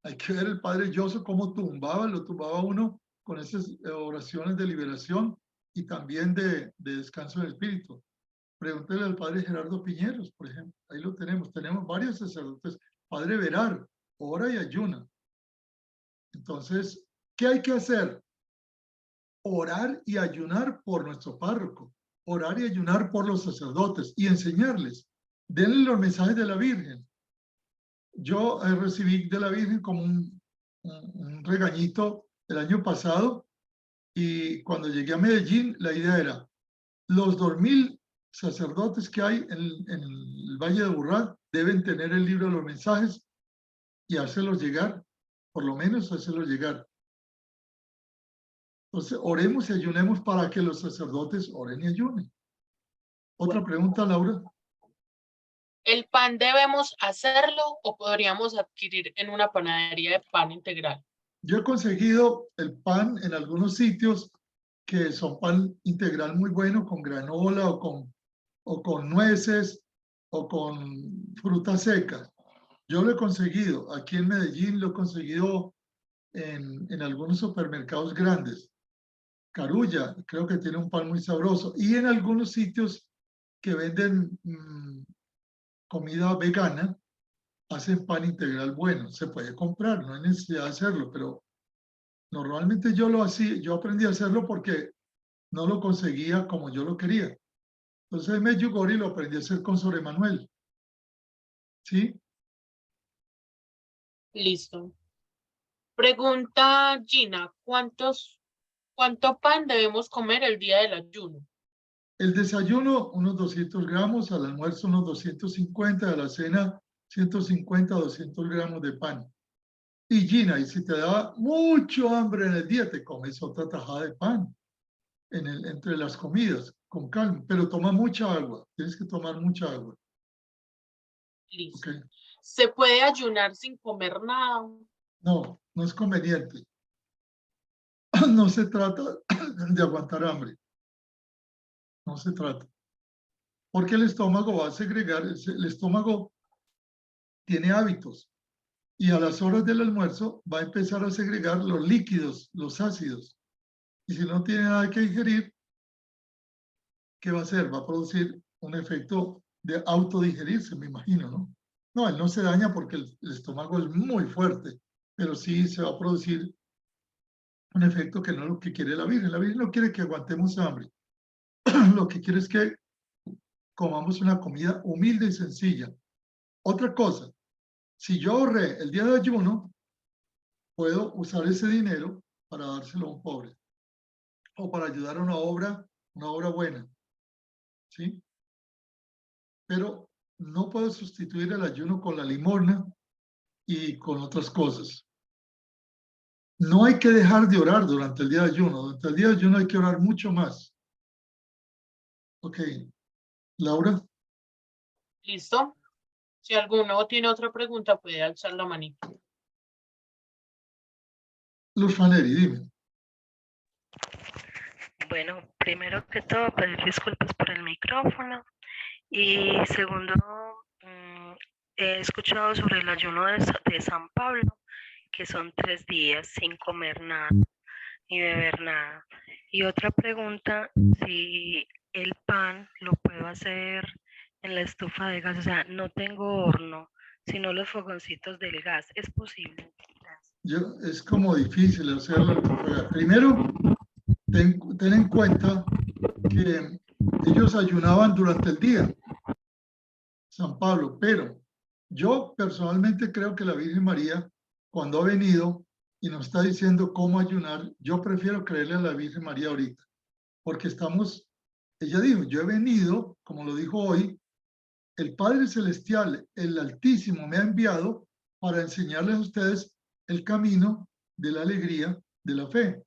Hay que ver el padre Yoso cómo lo tumbaba uno con esas oraciones de liberación y también de descanso del espíritu. Pregúntele al padre Gerardo Piñeros, por ejemplo. Ahí lo tenemos. Tenemos varios sacerdotes. Padre Verar, ora y ayuna. Entonces, ¿qué hay que hacer? Orar y ayunar por nuestro párroco, orar y ayunar por los sacerdotes y enseñarles. Denle los mensajes de la Virgen. Yo recibí de la Virgen como un regañito el año pasado y cuando llegué a Medellín la idea era los 2000 sacerdotes que hay en el Valle de Aburrá deben tener el libro de los mensajes y hacerlos llegar, por lo menos hacerlos llegar. Entonces, oremos y ayunemos para que los sacerdotes oren y ayunen. Otra pregunta, Laura. ¿El pan debemos hacerlo o podríamos adquirir en una panadería de pan integral? Yo he conseguido el pan en algunos sitios que son pan integral muy bueno, con granola o con nueces o con frutas secas. Yo lo he conseguido. Aquí en Medellín lo he conseguido en algunos supermercados grandes. Carulla, creo que tiene un pan muy sabroso. Y en algunos sitios que venden comida vegana, hacen pan integral bueno. Se puede comprar, no hay necesidad de hacerlo, pero normalmente yo lo hacía, yo aprendí a hacerlo porque no lo conseguía como yo lo quería. Entonces en Medjugorje lo aprendí a hacer con Sor Emanuel. ¿Sí? Listo. Pregunta Gina, ¿cuánto pan debemos comer el día del ayuno? El desayuno, unos 200 gramos, al almuerzo, unos 250, a la cena, 150, 200 gramos de pan. Y Gina, y si te da mucho hambre en el día, te comes otra tajada de pan entre las comidas, con calma, pero toma mucha agua, tienes que tomar mucha agua. Listo. ¿Ok? ¿Se puede ayunar sin comer nada? No, no es conveniente. No se trata de aguantar hambre, no se trata. Porque el estómago va a segregar, el estómago tiene hábitos y a las horas del almuerzo va a empezar a segregar los líquidos, los ácidos. Y si no tiene nada que digerir, ¿qué va a hacer? Va a producir un efecto de autodigerirse, me imagino, ¿no? No, él no se daña porque el estómago es muy fuerte, pero sí se va a producir un efecto que no es lo que quiere la Virgen. La Virgen no quiere que aguantemos hambre. Lo que quiere es que comamos una comida humilde y sencilla. Otra cosa, si yo ahorré el día de ayuno, puedo usar ese dinero para dárselo a un pobre o para ayudar a una obra buena, ¿sí? Pero no puedo sustituir el ayuno con la limosna y con otras cosas. No hay que dejar de orar durante el día de ayuno. Durante el día de ayuno hay que orar mucho más. Ok, Laura, ¿Listo? Si alguno tiene otra pregunta, puede alzar la manita. Luz Faneri, dime. Bueno, primero que todo, pedir disculpas por el micrófono. Y segundo, he escuchado sobre el ayuno de San Pablo, que son 3 días sin comer nada ni beber nada. Y otra pregunta, si el pan lo puedo hacer en la estufa de gas, o sea, no tengo horno, sino los fogoncitos del gas, ¿es posible? Es como difícil hacerlo. Primero, ten en cuenta que ellos ayunaban durante el día, San Pablo, pero yo personalmente creo que la Virgen María, cuando ha venido y nos está diciendo cómo ayunar, yo prefiero creerle a la Virgen María ahorita, porque ella dijo, yo he venido, como lo dijo hoy, el Padre Celestial, el Altísimo, me ha enviado para enseñarles a ustedes el camino de la alegría, de la fe.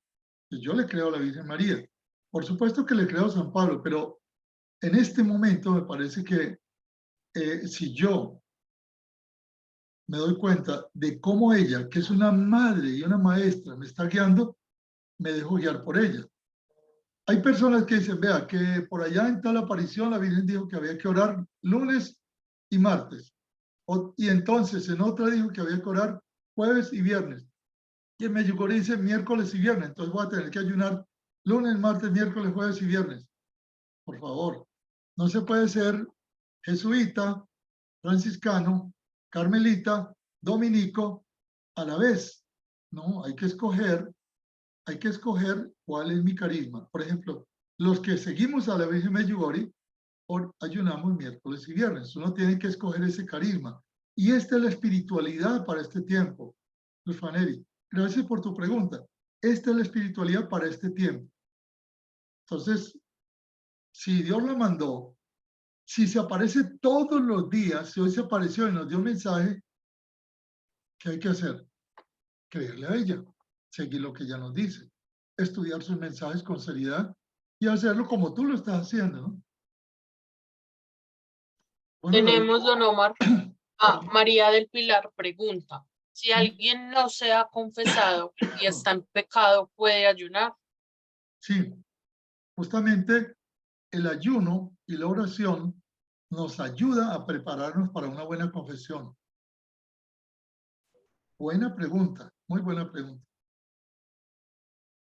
Pues yo le creo a la Virgen María. Por supuesto que le creo a San Pablo, pero en este momento me parece que si yo me doy cuenta de cómo ella, que es una madre y una maestra, me está guiando, me dejo guiar por ella. Hay personas que dicen, vea, que por allá en tal aparición la Virgen dijo que había que orar lunes y martes. Y entonces en otra dijo que había que orar jueves y viernes. Y en Medjugorje dice miércoles y viernes. Entonces voy a tener que ayunar lunes, martes, miércoles, jueves y viernes. Por favor, no se puede ser jesuita, franciscano, carmelita, dominico a la vez. No, hay que escoger cuál es mi carisma. Por ejemplo, los que seguimos a la Virgen Medjugorje ayunamos miércoles y viernes. Uno tiene que escoger ese carisma. Y esta es la espiritualidad para este tiempo. Luz Faneri, gracias por tu pregunta. Esta es la espiritualidad para este tiempo. Entonces, si Dios la mandó, si se aparece todos los días, si hoy se apareció y nos dio un mensaje, ¿qué hay que hacer? Creerle a ella, seguir lo que ella nos dice, estudiar sus mensajes con seriedad y hacerlo como tú lo estás haciendo, ¿no? Bueno, Tenemos, don Omar, a María del Pilar pregunta, si alguien no se ha confesado y está en pecado, ¿puede ayunar? Sí, justamente el ayuno y la oración nos ayuda a prepararnos para una buena confesión. Buena pregunta, muy buena pregunta.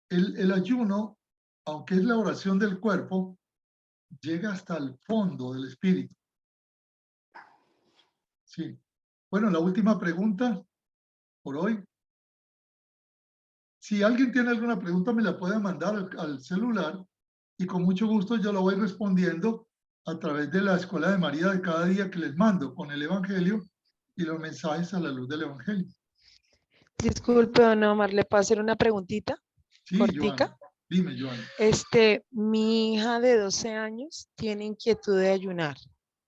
el ayuno, aunque es la oración del cuerpo, llega hasta el fondo del espíritu. Sí. Bueno, la última pregunta por hoy. Si alguien tiene alguna pregunta, me la puede mandar al celular y con mucho gusto yo lo voy respondiendo a través de la Escuela de María de cada día que les mando con el Evangelio y los mensajes a la luz del Evangelio. Disculpe, don Omar, ¿le puedo hacer una preguntita Sí, cortica? Joana. Dime, Joana. Mi hija de 12 años tiene inquietud de ayunar.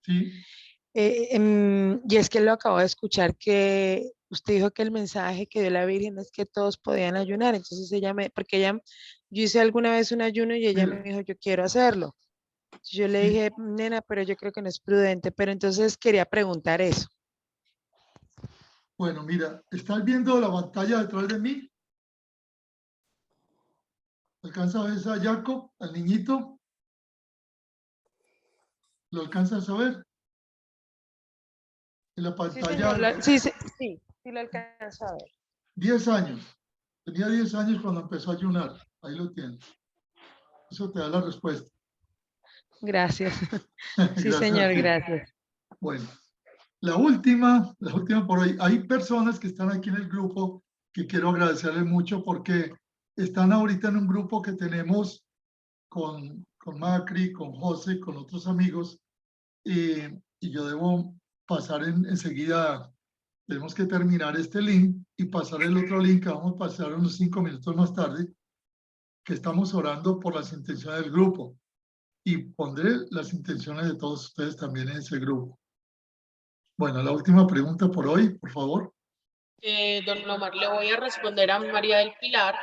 Sí, Y es que lo acabo de escuchar que usted dijo que el mensaje que dio la Virgen es que todos podían ayunar. Entonces yo hice alguna vez un ayuno y ella mira, me dijo, yo quiero hacerlo. Yo le sí. dije, nena, pero yo creo que no es prudente. Pero entonces quería preguntar eso. Bueno, mira, ¿estás viendo la pantalla detrás de mí? ¿Alcanzas a ver a Jacob, al niñito? ¿Lo alcanzas a ver? En la Sí, pantalla, señor, sí, lo alcanzo a ver. 10 años. Tenía 10 años cuando empezó a ayunar. Ahí lo tienes. Eso te da la respuesta. Gracias. Sí, Gracias a señor, ti. gracias. Bueno, la última por hoy. Hay personas que están aquí en el grupo que quiero agradecerles mucho porque están ahorita en un grupo que tenemos con Macri, con José, con otros amigos, y yo debo pasar enseguida, tenemos que terminar este link y pasar el otro link que vamos a pasar unos 5 minutos más tarde, que estamos orando por las intenciones del grupo y pondré las intenciones de todos ustedes también en ese grupo. Bueno, la última pregunta por hoy, por favor. Don Omar, le voy a responder a María del Pilar,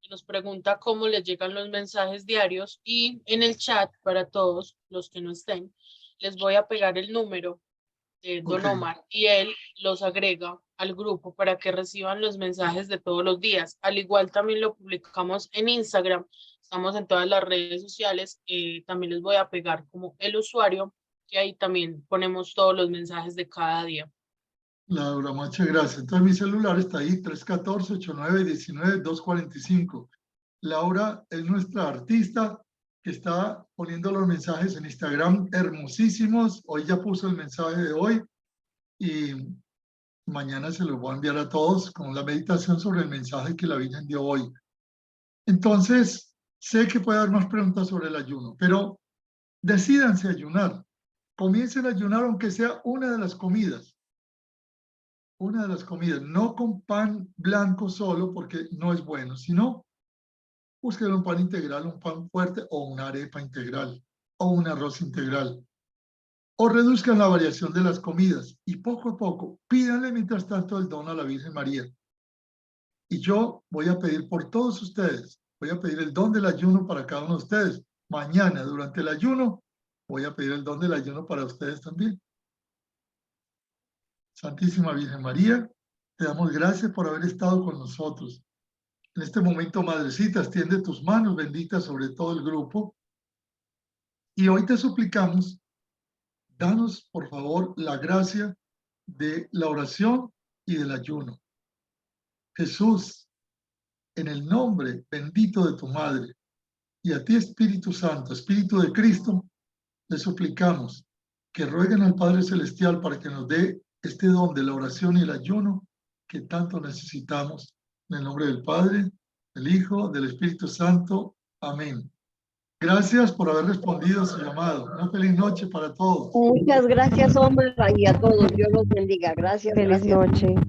que nos pregunta cómo le llegan los mensajes diarios y en el chat para todos los que no estén, les voy a pegar el número de Don Ok. Omar y él los agrega al grupo para que reciban los mensajes de todos los días. Al igual también lo publicamos en Instagram, estamos en todas las redes sociales, también les voy a pegar como el usuario, que ahí también ponemos todos los mensajes de cada día. Laura, muchas gracias. Entonces mi celular está ahí, 314-8919-245. Laura es nuestra artista que está poniendo los mensajes en Instagram hermosísimos. Hoy ya puso el mensaje de hoy y mañana se los voy a enviar a todos con la meditación sobre el mensaje que la Virgen dio hoy. Entonces, sé que puede haber más preguntas sobre el ayuno, pero decídanse a ayunar. Comiencen a ayunar aunque sea una de las comidas. Una de las comidas, no con pan blanco solo porque no es bueno, sino busquen un pan integral, un pan fuerte o una arepa integral o un arroz integral. O reduzcan la variación de las comidas y poco a poco pídanle mientras tanto el don a la Virgen María. Y yo voy a pedir por todos ustedes, voy a pedir el don del ayuno para cada uno de ustedes. Mañana, durante el ayuno, voy a pedir el don del ayuno para ustedes también. Santísima Virgen María, te damos gracias por haber estado con nosotros. En este momento, Madrecita, extiende tus manos benditas sobre todo el grupo. Y hoy te suplicamos, danos, por favor, la gracia de la oración y del ayuno. Jesús, en el nombre bendito de tu Madre, y a ti, Espíritu Santo, Espíritu de Cristo, le suplicamos que rueguen al Padre Celestial para que nos dé este don de la oración y el ayuno que tanto necesitamos. En el nombre del Padre, del Hijo, del Espíritu Santo. Amén. Gracias por haber respondido a su llamado. Una feliz noche para todos. Muchas gracias, Omar, y a todos. Dios los bendiga. Gracias, Feliz gracias. noche.